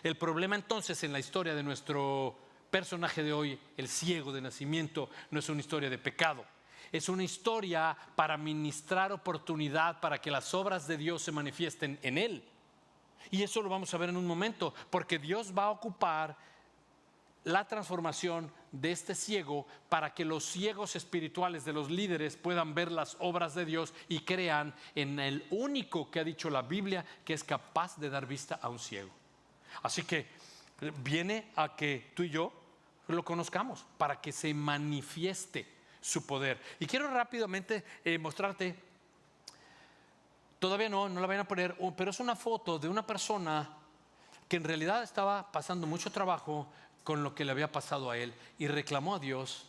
El problema entonces en la historia de nuestro personaje de hoy, el ciego de nacimiento, no es una historia de pecado. Es una historia para ministrar oportunidad para que las obras de Dios se manifiesten en él. Y eso lo vamos a ver en un momento, porque Dios va a ocupar la transformación de este ciego para que los ciegos espirituales de los líderes puedan ver las obras de Dios y crean en el único que ha dicho la Biblia que es capaz de dar vista a un ciego. Así que viene a que tú y yo lo conozcamos para que se manifieste su poder. Y quiero rápidamente mostrarte, todavía no la van a poner, pero es una foto de una persona que en realidad estaba pasando mucho trabajo con lo que le había pasado a él y reclamó a Dios,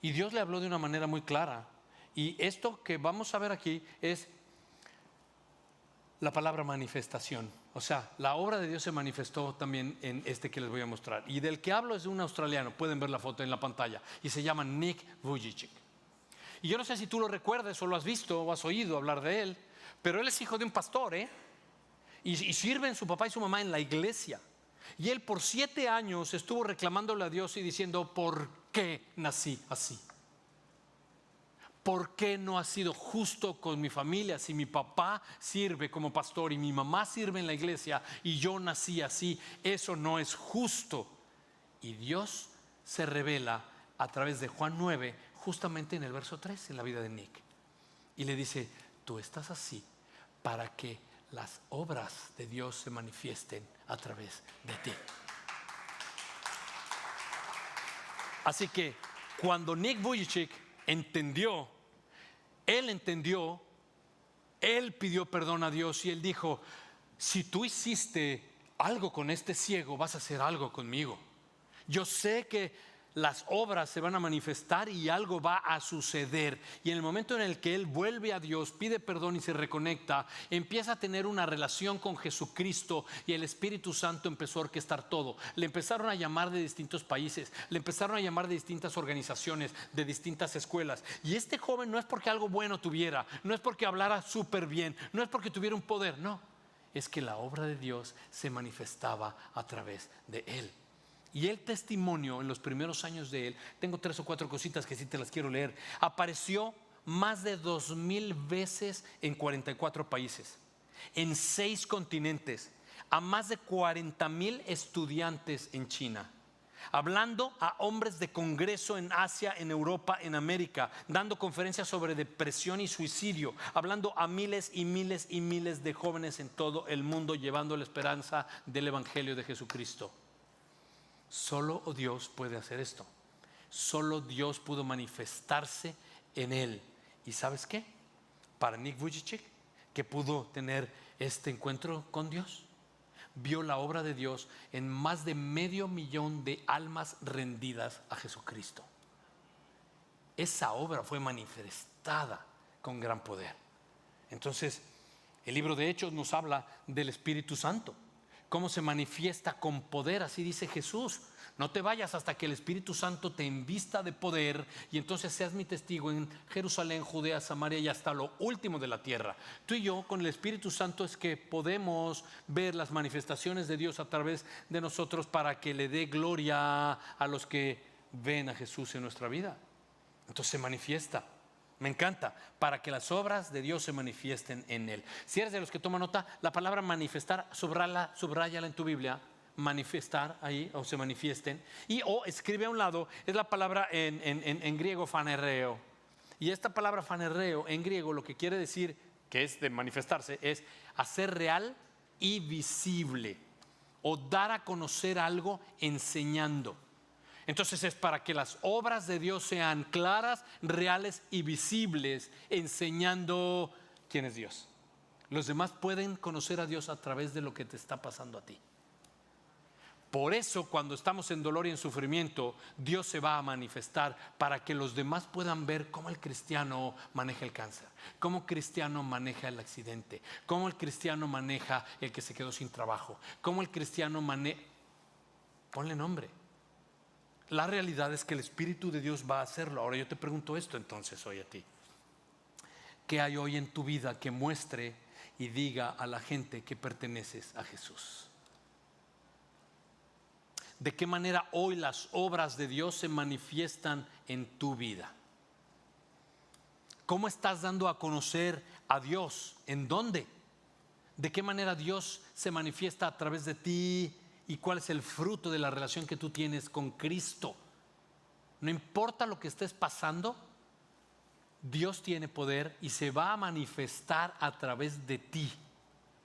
y Dios le habló de una manera muy clara. Y esto que vamos a ver aquí es la palabra manifestación. O sea, la obra de Dios se manifestó también en este que les voy a mostrar. Y del que hablo es de un australiano, pueden ver la foto en la pantalla, y se llama Nick Vujicic. Y yo no sé si tú lo recuerdas o lo has visto o has oído hablar de él, pero él es hijo de un pastor, y sirven su papá y su mamá en la iglesia. Y él por 7 años estuvo reclamándole a Dios y diciendo: ¿por qué nací así? ¿Por qué no ha sido justo con mi familia? Si mi papá sirve como pastor y mi mamá sirve en la iglesia y yo nací así, eso no es justo. Y Dios se revela a través de Juan 9, justamente en el verso 3, en la vida de Nick. Y le dice: tú estás así para que las obras de Dios se manifiesten a través de ti. Así que cuando Nick Vujicic entendió, él pidió perdón a Dios y él dijo: si tú hiciste algo con este ciego, vas a hacer algo conmigo. Yo sé que las obras se van a manifestar y algo va a suceder. Y en el momento en el que él vuelve a Dios, pide perdón y se reconecta, empieza a tener una relación con Jesucristo y el Espíritu Santo empezó a orquestar todo. Le empezaron a llamar de distintos países, le empezaron a llamar de distintas organizaciones, de distintas escuelas. Y este joven no es porque algo bueno tuviera, no es porque hablara súper bien, no es porque tuviera un poder, no. Es que la obra de Dios se manifestaba a través de él. Y el testimonio en los primeros años de él, tengo 3 o 4 cositas que sí te las quiero leer. Apareció más de 2000 veces en 44 países, en 6 continentes, a más de 40,000 estudiantes en China, hablando a hombres de congreso en Asia, en Europa, en América, dando conferencias sobre depresión y suicidio, hablando a miles y miles y miles de jóvenes en todo el mundo, llevando la esperanza del Evangelio de Jesucristo. Solo Dios puede hacer esto. Solo Dios pudo manifestarse en él. ¿Y sabes qué? Para Nick Vujicic, que pudo tener este encuentro con Dios, vio la obra de Dios en más de 500,000 de almas rendidas a Jesucristo. Esa obra fue manifestada con gran poder. Entonces, el libro de Hechos nos habla del Espíritu Santo, cómo se manifiesta con poder. Así dice Jesús: no te vayas hasta que el Espíritu Santo te invista de poder y entonces seas mi testigo en Jerusalén, Judea, Samaria y hasta lo último de la tierra. Tú y yo con el Espíritu Santo es que podemos ver las manifestaciones de Dios a través de nosotros para que le dé gloria a los que ven a Jesús en nuestra vida. Entonces se manifiesta. Me encanta, para que las obras de Dios se manifiesten en él. Si eres de los que toman nota, la palabra manifestar, subráyala en tu Biblia. Manifestar ahí, o se manifiesten. Y o escribe a un lado, es la palabra en griego phanereo. Y esta palabra phanereo en griego lo que quiere decir, que es de manifestarse, es hacer real y visible, o dar a conocer algo enseñando. Entonces es para que las obras de Dios sean claras, reales y visibles, enseñando quién es Dios. Los demás pueden conocer a Dios a través de lo que te está pasando a ti. Por eso cuando estamos en dolor y en sufrimiento, Dios se va a manifestar para que los demás puedan ver cómo el cristiano maneja el cáncer, cómo el cristiano maneja el accidente, cómo el cristiano maneja el que se quedó sin trabajo, cómo el cristiano maneja... Ponle nombre. La realidad es que el Espíritu de Dios va a hacerlo. Ahora yo te pregunto esto entonces hoy a ti: ¿qué hay hoy en tu vida que muestre y diga a la gente que perteneces a Jesús? ¿De qué manera hoy las obras de Dios se manifiestan en tu vida? ¿Cómo estás dando a conocer a Dios? ¿En dónde? ¿De qué manera Dios se manifiesta a través de ti? ¿Y cuál es el fruto de la relación que tú tienes con Cristo? No importa lo que estés pasando, Dios tiene poder y se va a manifestar a través de ti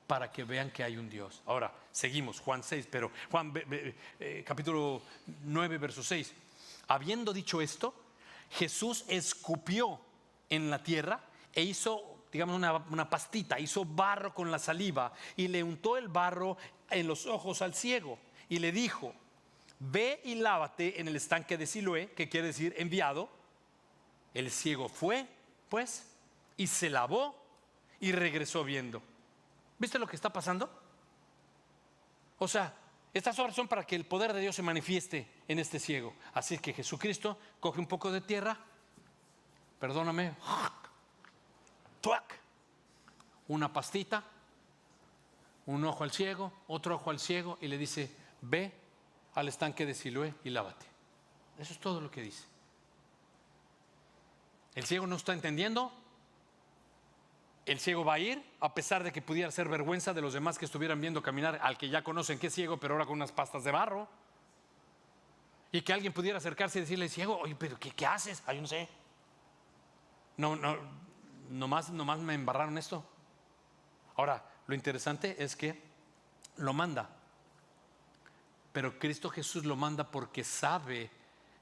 para que vean que hay un Dios. Ahora, seguimos, Juan 6, pero Juan capítulo 9, verso 6. Habiendo dicho esto, Jesús escupió en la tierra e hizo, digamos, una pastita, hizo barro con la saliva y le untó el barro en los ojos al ciego y le dijo: ve y lávate en el estanque de Siloé, que quiere decir enviado. El ciego fue, pues, y se lavó y regresó viendo. ¿Viste lo que está pasando? O sea, estas obras son para que el poder de Dios se manifieste en este ciego. Así que Jesucristo coge un poco de tierra, perdóname, una pastita, un ojo al ciego, otro ojo al ciego, y le dice: ve al estanque de Siloé y lávate. Eso es todo lo que dice. El ciego no está entendiendo. El ciego va a ir, a pesar de que pudiera ser vergüenza de los demás que estuvieran viendo caminar al que ya conocen que es ciego, pero ahora con unas pastas de barro. Y que alguien pudiera acercarse y decirle: ciego, oye, pero ¿qué haces? Ay, yo no sé. Nomás me embarraron esto. Ahora, lo interesante es que lo manda, pero Cristo Jesús lo manda porque sabe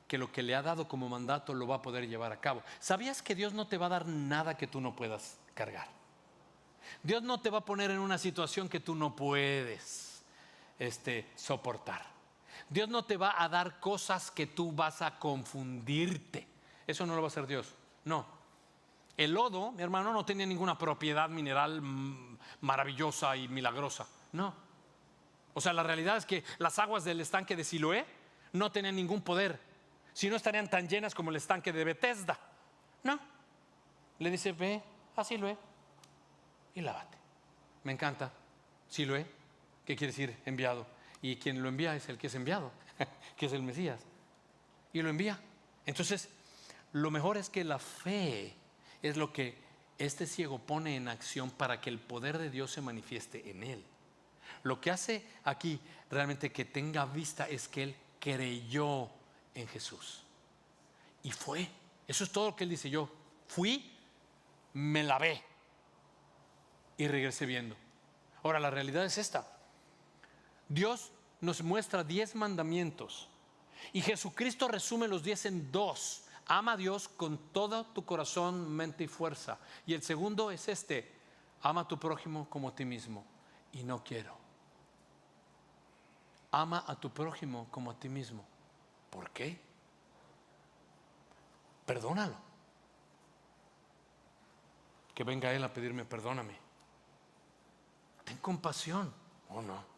que lo que le ha dado como mandato lo va a poder llevar a cabo. ¿Sabías que Dios no te va a dar nada que tú no puedas cargar? Dios no te va a poner en una situación que tú no puedes soportar. Dios no te va a dar cosas que tú vas a confundirte. Eso no lo va a hacer Dios. No. El lodo, mi hermano, no tenía ninguna propiedad mineral maravillosa y milagrosa. No. O sea, la realidad es que las aguas del estanque de Siloé no tenían ningún poder. Si no, estarían tan llenas como el estanque de Bethesda. No. Le dice, ve a Siloé y lávate. Me encanta. Siloé, ¿qué quiere decir enviado? Y quien lo envía es el que es enviado, que es el Mesías. Y lo envía. Entonces, lo mejor es que la fe es lo que este ciego pone en acción para que el poder de Dios se manifieste en él. Lo que hace aquí realmente que tenga vista es que él creyó en Jesús. Y fue. Eso es todo lo que él dice. Yo fui, me lavé y regresé viendo. Ahora, la realidad es esta. Dios nos muestra 10 mandamientos y Jesucristo resume los 10 en 2. Ama a Dios con todo tu corazón, mente y fuerza. Y el segundo es este: ama a tu prójimo como a ti mismo. Y no quiero. Ama a tu prójimo como a ti mismo. ¿Por qué? Perdónalo. Que venga él a pedirme perdóname. Ten compasión. ¿O no?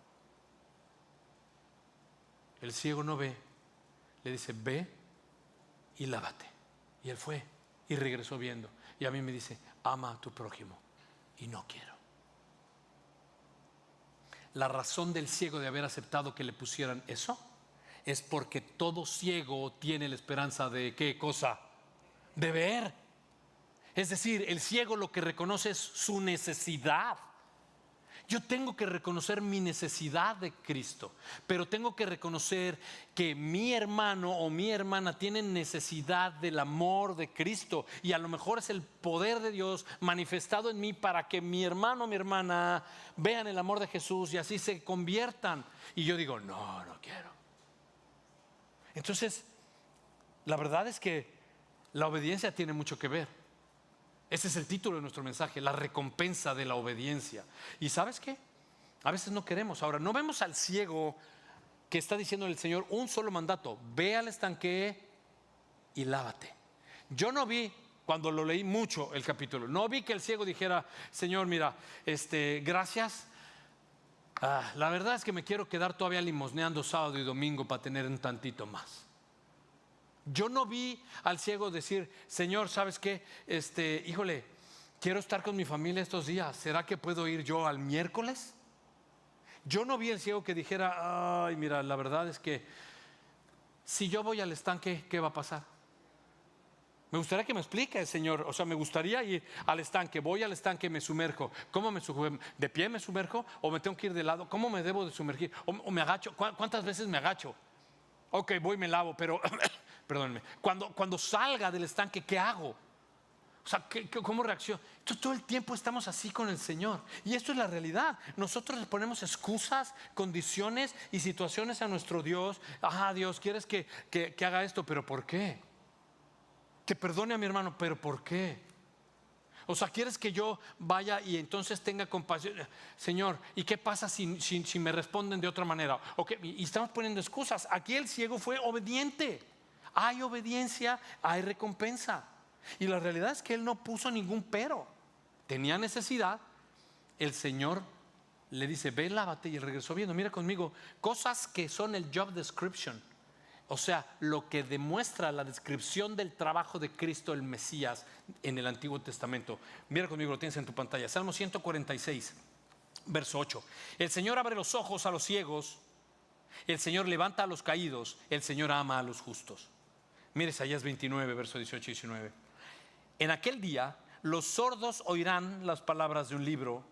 El ciego no ve. Le dice, ve y lávate. Y él fue y regresó viendo. Y a mí me dice, ama a tu prójimo. Y no quiero. La razón del ciego de haber aceptado que le pusieran eso es porque todo ciego tiene la esperanza de ¿qué cosa? De ver. Es decir, el ciego lo que reconoce es su necesidad. Yo tengo que reconocer mi necesidad de Cristo, pero tengo que reconocer que mi hermano o mi hermana tienen necesidad del amor de Cristo, y a lo mejor es el poder de Dios manifestado en mí para que mi hermano o mi hermana vean el amor de Jesús y así se conviertan. Y yo digo, no quiero. Entonces, la verdad es que la obediencia tiene mucho que ver. Ese es el título de nuestro mensaje, la recompensa de la obediencia. ¿Y sabes qué? A veces no queremos. Ahora, no vemos al ciego que está diciendo el Señor un solo mandato: ve al estanque y lávate. Yo no vi, cuando lo leí mucho el capítulo, no vi que el ciego dijera, Señor, mira, gracias. La verdad es que me quiero quedar todavía limosneando sábado y domingo para tener un tantito más. Yo no vi al ciego decir, Señor, ¿sabes qué? Híjole, quiero estar con mi familia estos días. ¿Será que puedo ir yo al miércoles? Yo no vi al ciego que dijera, ay, mira, la verdad es que si yo voy al estanque, ¿qué va a pasar? Me gustaría que me explique, Señor. O sea, me gustaría ir al estanque. Voy al estanque, me sumerjo. ¿Cómo me sumerjo? ¿De pie me sumerjo? ¿O me tengo que ir de lado? ¿Cómo me debo de sumergir? ¿O me agacho? ¿Cuántas veces me agacho? Ok, voy y me lavo, pero perdónenme, cuando salga del estanque, ¿qué hago? O sea, ¿cómo reacciono? Entonces, todo el tiempo estamos así con el Señor. Y esto es la realidad. Nosotros le ponemos excusas, condiciones y situaciones a nuestro Dios. Ajá, Dios, ¿quieres que haga esto? ¿Pero por qué? Que perdone a mi hermano, ¿pero por qué? O sea, ¿quieres que yo vaya y entonces tenga compasión? Señor, ¿y qué pasa si me responden de otra manera? Okay, y estamos poniendo excusas. Aquí el ciego fue obediente. Hay obediencia, hay recompensa. Y la realidad es que él no puso ningún pero. Tenía necesidad. El Señor le dice, ve, lávate, y él regresó viendo. Mira conmigo, cosas que son el job description. O sea, lo que demuestra la descripción del trabajo de Cristo el Mesías en el Antiguo Testamento. Mira conmigo, lo tienes en tu pantalla. Salmo 146, verso 8. El Señor abre los ojos a los ciegos, el Señor levanta a los caídos, el Señor ama a los justos. Mira Isaías 29, verso 18 y 19. En aquel día los sordos oirán las palabras de un libro,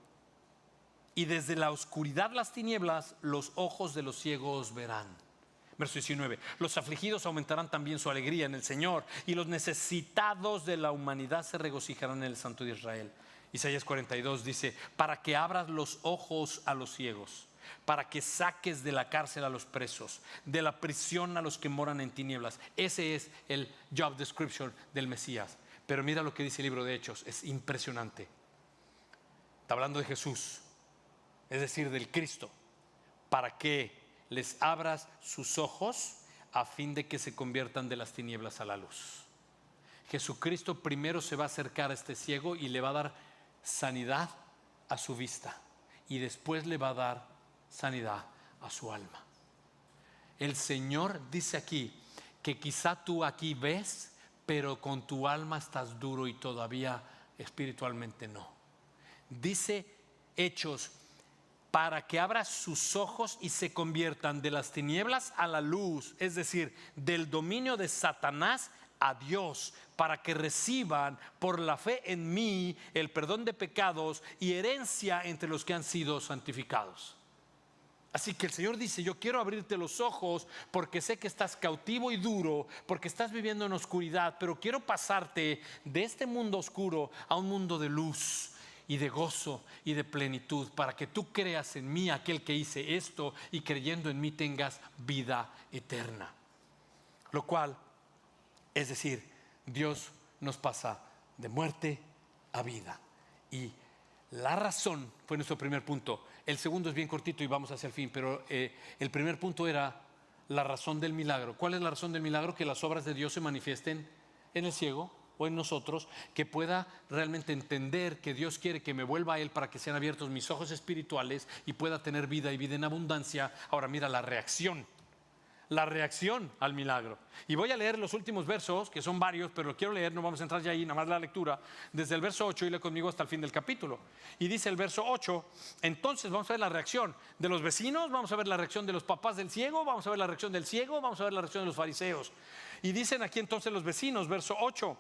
y desde la oscuridad, las tinieblas, los ojos de los ciegos verán. Verso 19. Los afligidos aumentarán también su alegría en el Señor, y los necesitados de la humanidad se regocijarán en el Santo de Israel. Isaías 42 dice, para que abras los ojos a los ciegos, para que saques de la cárcel a los presos, de la prisión a los que moran en tinieblas. Ese es el job description del Mesías. Pero mira lo que dice el libro de Hechos, es impresionante. Está hablando de Jesús, es decir, del Cristo, para que les abras sus ojos a fin de que se conviertan de las tinieblas a la luz. Jesucristo primero se va a acercar a este ciego y le va a dar sanidad a su vista, y después le va a dar sanidad a su alma. El Señor dice aquí que quizá tú aquí ves, pero con tu alma estás duro y todavía espiritualmente no. Dice Hechos, para que abra sus ojos y se conviertan de las tinieblas a la luz, es decir, del dominio de Satanás a Dios, para que reciban por la fe en mí el perdón de pecados y herencia entre los que han sido santificados. Así que el Señor dice, yo quiero abrirte los ojos porque sé que estás cautivo y duro, porque estás viviendo en oscuridad, pero quiero pasarte de este mundo oscuro a un mundo de luz y de gozo y de plenitud, para que tú creas en mí, aquel que hice esto, y creyendo en mí tengas vida eterna. Lo cual, es decir, Dios nos pasa de muerte a vida. Y la razón fue nuestro primer punto. El segundo es bien cortito y vamos hacia el fin, pero el primer punto era la razón del milagro. ¿Cuál es la razón del milagro? Que las obras de Dios se manifiesten en el ciego o en nosotros, que pueda realmente entender que Dios quiere que me vuelva a Él para que sean abiertos mis ojos espirituales y pueda tener vida y vida en abundancia. Ahora mira la reacción al milagro. Y voy a leer los últimos versos, que son varios, pero lo quiero leer, no vamos a entrar ya ahí, nada más la lectura, desde el verso 8 y lee conmigo hasta el fin del capítulo. Y dice el verso 8, entonces vamos a ver la reacción de los vecinos, vamos a ver la reacción de los papás del ciego, vamos a ver la reacción del ciego, vamos a ver la reacción de los fariseos. Y dicen aquí entonces los vecinos, verso 8,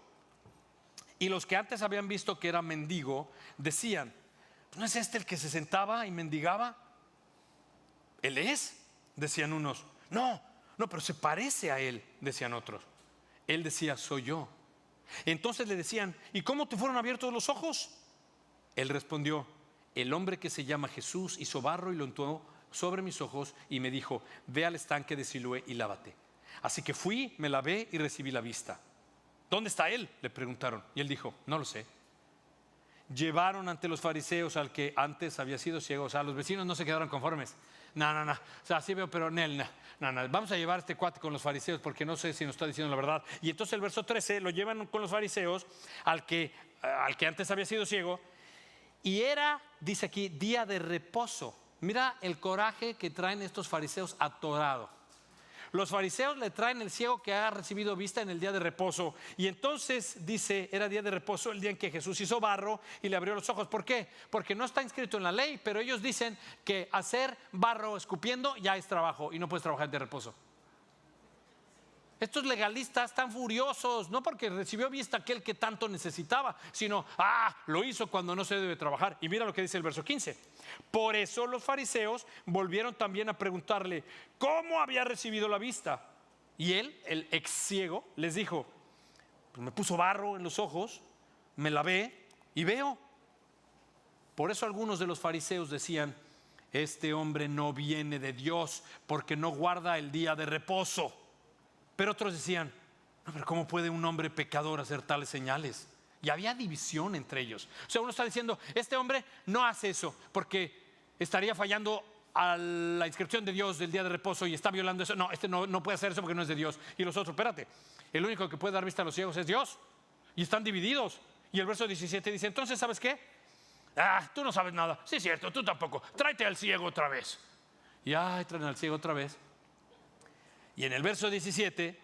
y los que antes habían visto que era mendigo, decían, ¿no es este el que se sentaba y mendigaba? ¿Él es?, decían unos. No, pero se parece a él, decían otros. Él decía, soy yo. Entonces le decían, ¿y cómo te fueron abiertos los ojos? Él respondió, el hombre que se llama Jesús hizo barro y lo untó sobre mis ojos y me dijo, ve al estanque de Siloé y lávate. Así que fui, me lavé y recibí la vista. ¿Dónde está él?, le preguntaron. Y él dijo, no lo sé. Llevaron ante los fariseos al que antes había sido ciego. O sea, los vecinos no se quedaron conformes. No. O sea, sí veo, pero no. Vamos a llevar a este cuate con los fariseos porque no sé si nos está diciendo la verdad. Y entonces el verso 13 lo llevan con los fariseos al que antes había sido ciego. Y era, dice aquí, día de reposo. Mira el coraje que traen estos fariseos atorados. Los fariseos le traen el ciego que ha recibido vista en el día de reposo. Y entonces dice, era día de reposo el día en que Jesús hizo barro y le abrió los ojos. ¿Por qué? Porque no está inscrito en la ley, pero ellos dicen que hacer barro escupiendo ya es trabajo y no puedes trabajar en día de reposo. Estos legalistas están furiosos, no porque recibió vista aquel que tanto necesitaba, sino, lo hizo cuando no se debe trabajar. Y mira lo que dice el verso 15. Por eso los fariseos volvieron también a preguntarle cómo había recibido la vista. Y él, el ex ciego, les dijo, pues me puso barro en los ojos, me lavé y veo. Por eso algunos de los fariseos decían, este hombre no viene de Dios porque no guarda el día de reposo. Pero otros decían, no, pero ¿cómo puede un hombre pecador hacer tales señales? Y había división entre ellos. O sea, uno está diciendo, este hombre no hace eso porque estaría fallando a la inscripción de Dios del día de reposo y está violando eso. No, este no puede hacer eso porque no es de Dios. Y los otros, espérate, el único que puede dar vista a los ciegos es Dios. Y están divididos. Y el verso 17 dice, entonces, ¿sabes qué? Tú no sabes nada. Sí, es cierto, tú tampoco. Tráete al ciego otra vez. Y traen al ciego otra vez. Y en el verso 17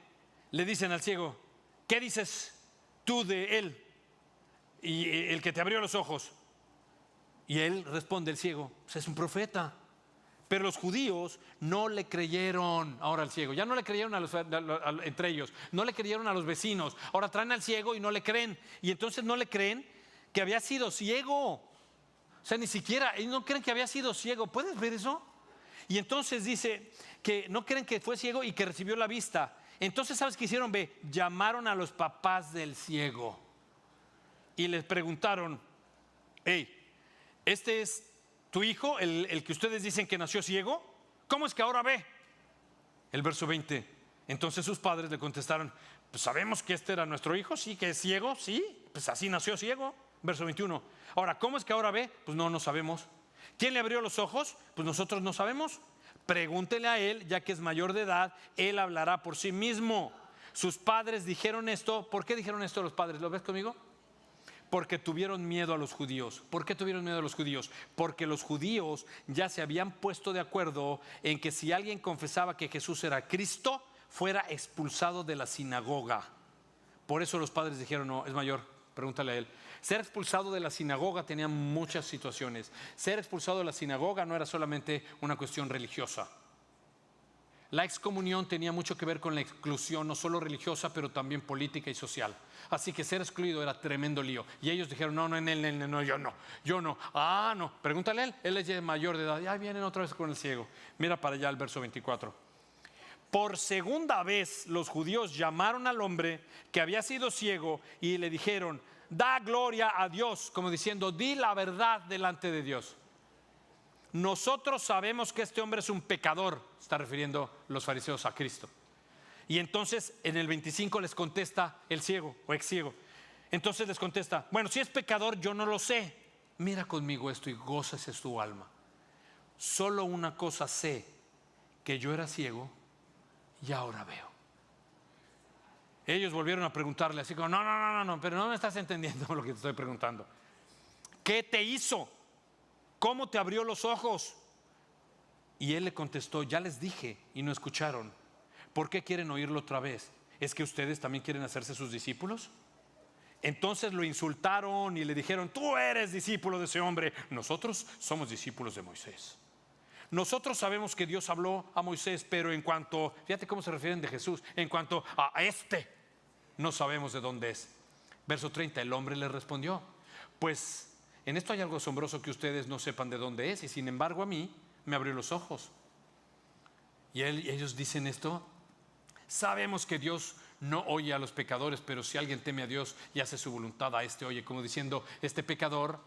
le dicen al ciego, ¿qué dices tú de él? Y el que te abrió los ojos. Y él responde, el ciego, pues es un profeta. Pero los judíos no le creyeron ahora al ciego. Ya no le creyeron entre ellos. No le creyeron a los vecinos. Ahora traen al ciego y no le creen. Y entonces no le creen que había sido ciego. O sea, ni siquiera, ellos no creen que había sido ciego. ¿Puedes ver eso? Y entonces dice que no creen que fue ciego y que recibió la vista. Entonces, ¿sabes qué hicieron? Llamaron a los papás del ciego y les preguntaron, ¿este es tu hijo, el que ustedes dicen que nació ciego? ¿Cómo es que ahora ve? El verso 20, entonces sus padres le contestaron, pues sabemos que este era nuestro hijo, sí, que es ciego, sí, pues así nació ciego. Verso 21, ahora, ¿cómo es que ahora ve? Pues no sabemos. ¿Quién le abrió los ojos? Pues nosotros no sabemos. Pregúntele a él, ya que es mayor de edad, él hablará por sí mismo. Sus padres dijeron esto. ¿Por qué dijeron esto los padres? ¿Lo ves conmigo? Porque tuvieron miedo a los judíos. ¿Por qué tuvieron miedo a los judíos? Porque los judíos ya se habían puesto de acuerdo en que si alguien confesaba que Jesús era Cristo, fuera expulsado de la sinagoga. Por eso los padres dijeron, no, es mayor, pregúntale a él. Ser expulsado de la sinagoga tenía muchas situaciones. Ser expulsado de la sinagoga no era solamente una cuestión religiosa. La excomunión tenía mucho que ver con la exclusión, no solo religiosa, pero también política y social. Así que ser excluido era tremendo lío. Y ellos dijeron, no, yo no. Ah, no, pregúntale a él, él es mayor de edad. Ya vienen otra vez con el ciego. Mira para allá el verso 24. Por segunda vez los judíos llamaron al hombre que había sido ciego y le dijeron, da gloria a Dios, como diciendo, di la verdad delante de Dios. Nosotros sabemos que este hombre es un pecador, está refiriendo los fariseos a Cristo. Y entonces en el 25 les contesta el ciego o ex ciego. Entonces les contesta, bueno, si es pecador yo no lo sé. Mira conmigo esto y gózase tu alma. Solo una cosa sé, que yo era ciego y ahora veo. Ellos volvieron a preguntarle así como, no, pero no me estás entendiendo lo que te estoy preguntando. ¿Qué te hizo? ¿Cómo te abrió los ojos? Y él le contestó, ya les dije y no escucharon. ¿Por qué quieren oírlo otra vez? ¿Es que ustedes también quieren hacerse sus discípulos? Entonces lo insultaron y le dijeron, tú eres discípulo de ese hombre. Nosotros somos discípulos de Moisés. Nosotros sabemos que Dios habló a Moisés, pero en cuanto, fíjate cómo se refieren de Jesús, en cuanto a no sabemos de dónde es. Verso 30, el hombre le respondió, pues en esto hay algo asombroso que ustedes no sepan de dónde es, y sin embargo a mí me abrió los ojos. Y ellos dicen esto, sabemos que Dios no oye a los pecadores, pero si alguien teme a Dios y hace su voluntad, a este oye, como diciendo, este pecador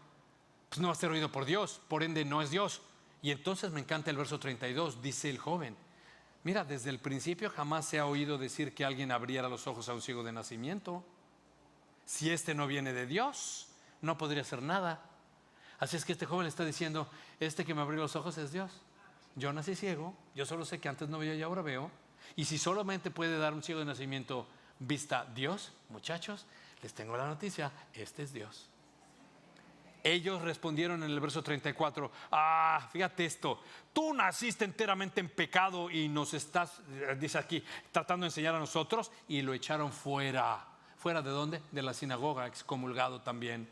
pues no va a ser oído por Dios, por ende no es Dios. Y entonces me encanta el verso 32, dice el joven, mira, desde el principio jamás se ha oído decir que alguien abriera los ojos a un ciego de nacimiento. Si este no viene de Dios, no podría hacer nada. Así es que este joven está diciendo, este que me abrió los ojos es Dios. Yo nací ciego, yo solo sé que antes no veía y ahora veo. Y si solamente puede dar un ciego de nacimiento vista Dios, muchachos, les tengo la noticia, este es Dios. Ellos respondieron en el verso 34, fíjate esto, tú naciste enteramente en pecado y nos estás, dice aquí, tratando de enseñar a nosotros, y lo echaron fuera. ¿Fuera de dónde? De la sinagoga, excomulgado también.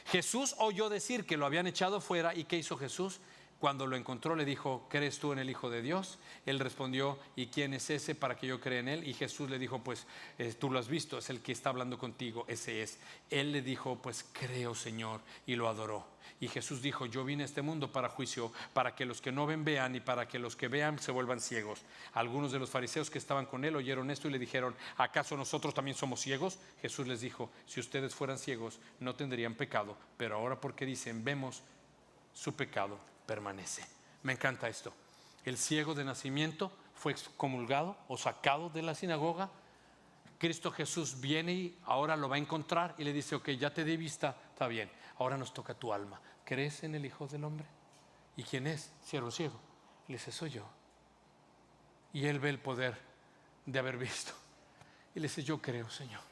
Jesús oyó decir que lo habían echado fuera, y ¿qué hizo Jesús? Cuando lo encontró le dijo, ¿crees tú en el Hijo de Dios? Él respondió, ¿y quién es ese para que yo crea en él? Y Jesús le dijo, pues tú lo has visto, es el que está hablando contigo, ese es. Él le dijo, pues creo, Señor, y lo adoró. Y Jesús dijo, yo vine a este mundo para juicio, para que los que no ven vean, y para que los que vean se vuelvan ciegos. Algunos de los fariseos que estaban con él oyeron esto y le dijeron, ¿acaso nosotros también somos ciegos? Jesús les dijo, si ustedes fueran ciegos no tendrían pecado, pero ahora porque dicen, vemos, su pecado permanece. Me encanta esto. El ciego de nacimiento fue excomulgado o sacado de la sinagoga. Cristo Jesús viene y ahora lo va a encontrar y le dice, ok, ya te di vista, está bien, ahora nos toca tu alma. ¿Crees en el Hijo del Hombre? ¿Y quién es? Si era un ciego. Le dice, soy yo. Y él ve el poder de haber visto. Y le dice, yo creo, Señor.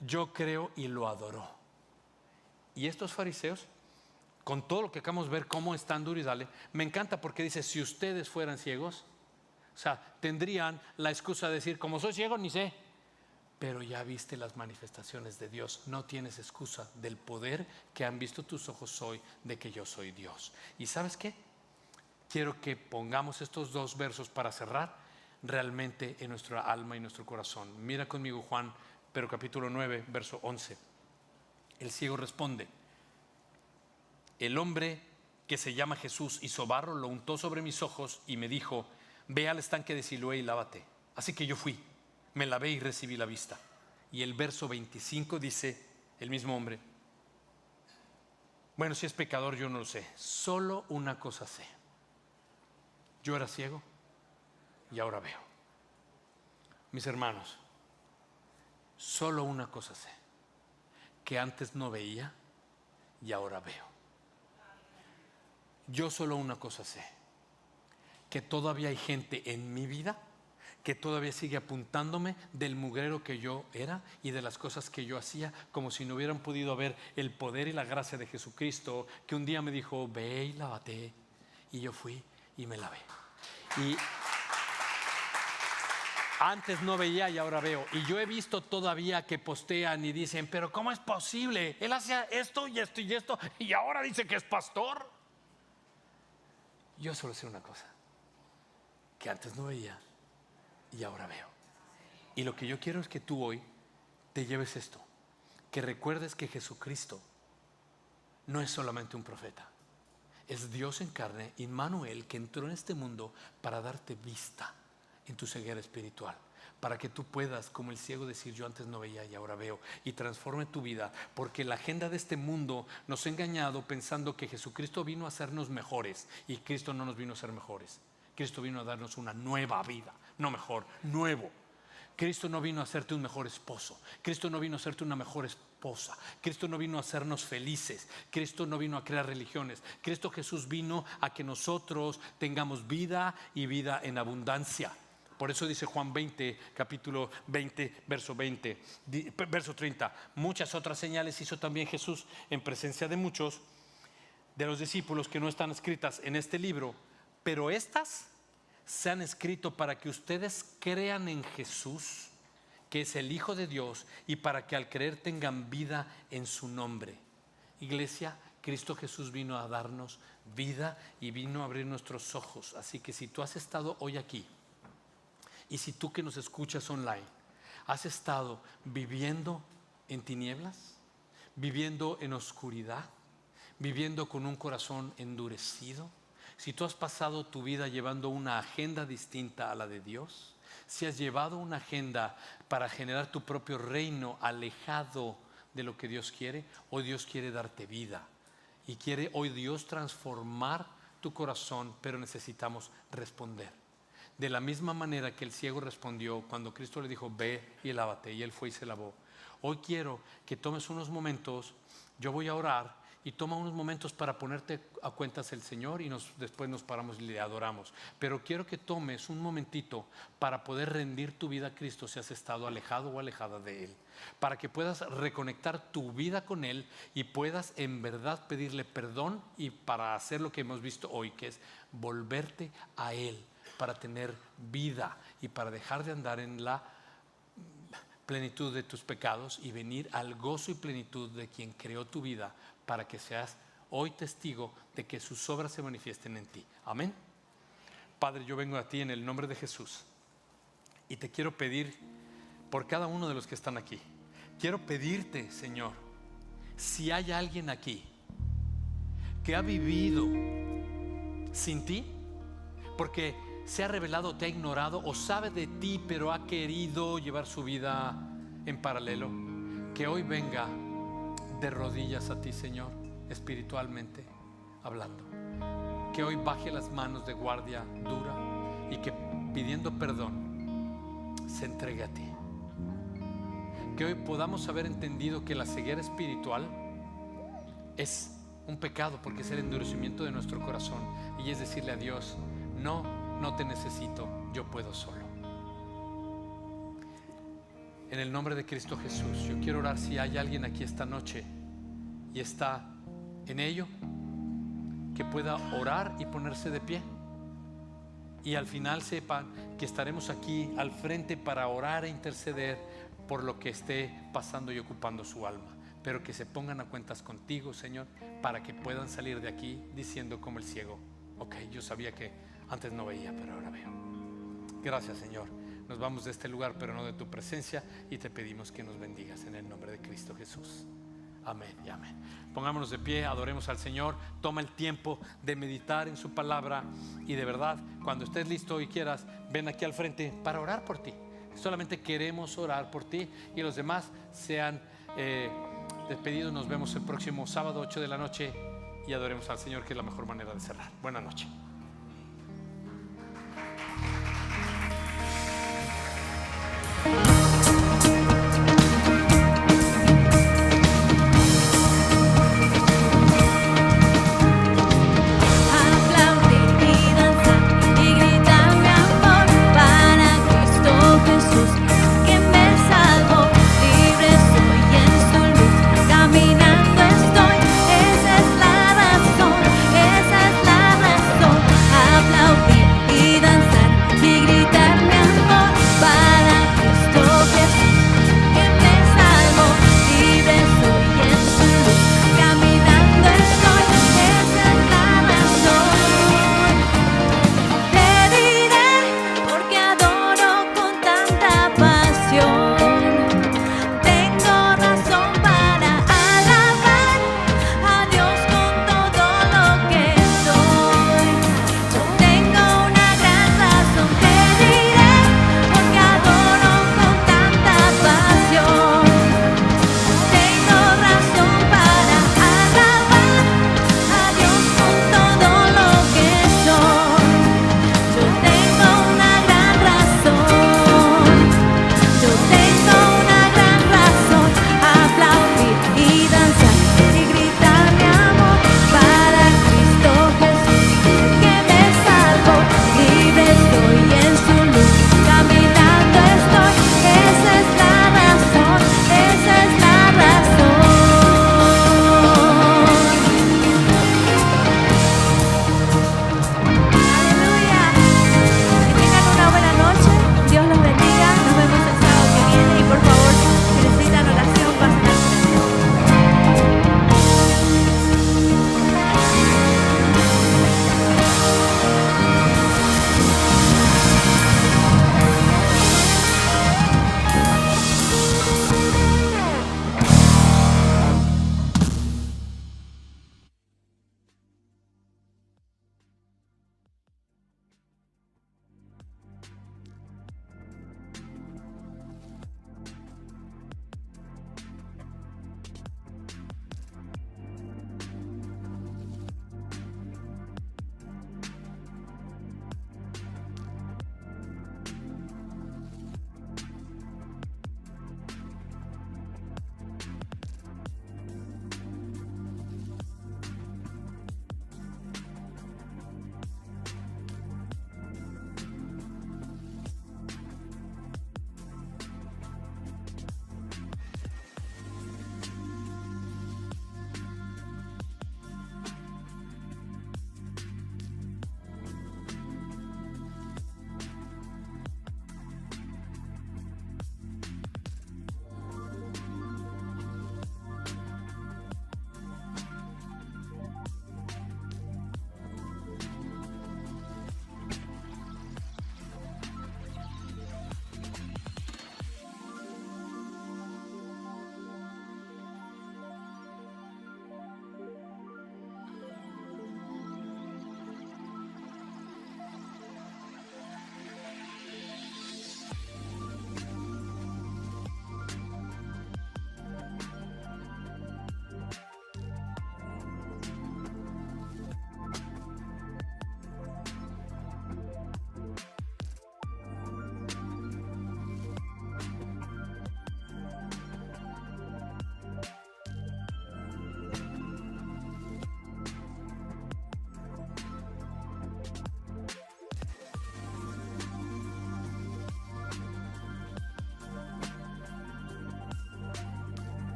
Yo creo, y lo adoró. Y estos fariseos, con todo lo que acabamos de ver, cómo están duro y dale, me encanta porque dice, si ustedes fueran ciegos, o sea, tendrían la excusa de decir, como soy ciego, ni sé. Pero ya viste las manifestaciones de Dios, no tienes excusa del poder que han visto tus ojos hoy de que yo soy Dios. ¿Y sabes qué? Quiero que pongamos estos dos versos para cerrar realmente en nuestra alma y nuestro corazón. Mira conmigo Juan, pero capítulo 9, verso 11. El ciego responde, el hombre que se llama Jesús hizo barro, lo untó sobre mis ojos y me dijo, ve al estanque de Siloé y lávate. Así que yo fui, me lavé y recibí la vista. Y el verso 25 dice, el mismo hombre, bueno, si es pecador yo no lo sé, solo una cosa sé, yo era ciego y ahora veo. Mis hermanos, solo una cosa sé, que antes no veía y ahora veo. Yo solo una cosa sé, que todavía hay gente en mi vida que todavía sigue apuntándome del mugrero que yo era y de las cosas que yo hacía, como si no hubieran podido ver el poder y la gracia de Jesucristo, que un día me dijo, ve y lávate. Y yo fui y me lavé. Y antes no veía y ahora veo. Y yo he visto todavía que postean y dicen, pero ¿cómo es posible? Él hacía esto y esto y esto y ahora dice que es pastor. Yo solo sé una cosa, que antes no veía y ahora veo. Y lo que yo quiero es que tú hoy te lleves esto, que recuerdes que Jesucristo no es solamente un profeta, es Dios en carne, Immanuel, que entró en este mundo para darte vista en tu ceguera espiritual, para que tú puedas, como el ciego, decir, yo antes no veía y ahora veo, y transforme tu vida, porque la agenda de este mundo nos ha engañado pensando que Jesucristo vino a hacernos mejores, y Cristo no nos vino a ser mejores. Cristo vino a darnos una nueva vida, no mejor, nuevo. Cristo no vino a hacerte un mejor esposo. Cristo no vino a hacerte una mejor esposa. Cristo no vino a hacernos felices. Cristo no vino a crear religiones. Cristo Jesús vino a que nosotros tengamos vida y vida en abundancia. Por eso dice Juan 20, capítulo 20, verso 30. Muchas otras señales hizo también Jesús en presencia de muchos de los discípulos que no están escritas en este libro, pero estas se han escrito para que ustedes crean en Jesús, que es el Hijo de Dios, y para que al creer tengan vida en su nombre. Iglesia, Cristo Jesús vino a darnos vida y vino a abrir nuestros ojos. Así que si tú has estado hoy aquí, y si tú que nos escuchas online, has estado viviendo en tinieblas, viviendo en oscuridad, viviendo con un corazón endurecido, si tú has pasado tu vida llevando una agenda distinta a la de Dios, si has llevado una agenda para generar tu propio reino alejado de lo que Dios quiere, hoy Dios quiere darte vida y quiere hoy Dios transformar tu corazón, pero necesitamos responder. De la misma manera que el ciego respondió cuando Cristo le dijo, ve y lávate, y él fue y se lavó. Hoy quiero que tomes unos momentos, yo voy a orar, y toma unos momentos para ponerte a cuentas el Señor y después nos paramos y le adoramos. Pero quiero que tomes un momentito para poder rendir tu vida a Cristo si has estado alejado o alejada de Él. Para que puedas reconectar tu vida con Él y puedas en verdad pedirle perdón y para hacer lo que hemos visto hoy, que es volverte a Él para tener vida y para dejar de andar en la plenitud de tus pecados y venir al gozo y plenitud de quien creó tu vida, para que seas hoy testigo de que sus obras se manifiesten en ti. Amén. Padre, yo vengo a ti en el nombre de Jesús y te quiero pedir por cada uno de los que están aquí. Quiero pedirte, Señor, si hay alguien aquí que ha vivido sin ti, porque se ha revelado, te ha ignorado o sabe de ti, pero ha querido llevar su vida en paralelo, que hoy venga de rodillas a ti, Señor, espiritualmente hablando, que hoy baje las manos de guardia dura y que pidiendo perdón se entregue a ti, que hoy podamos haber entendido que la ceguera espiritual es un pecado porque es el endurecimiento de nuestro corazón y es decirle a Dios, no te necesito, yo puedo solo. En el nombre de Cristo Jesús, yo quiero orar si hay alguien aquí esta noche y está en ello, que pueda orar y ponerse de pie. Y al final sepan que estaremos aquí al frente para orar e interceder por lo que esté pasando y ocupando su alma. Pero que se pongan a cuentas contigo, Señor, para que puedan salir de aquí diciendo como el ciego, ok, yo sabía que antes no veía, pero ahora veo. Gracias, Señor. Nos vamos de este lugar, pero no de tu presencia, y te pedimos que nos bendigas en el nombre de Cristo Jesús. Amén y amén. Pongámonos de pie, adoremos al Señor. Toma el tiempo de meditar en su palabra y de verdad, cuando estés listo y quieras, ven aquí al frente para orar por ti. Solamente queremos orar por ti y los demás sean despedidos. Nos vemos el próximo sábado 8 de la noche y adoremos al Señor, que es la mejor manera de cerrar. Buenas noches.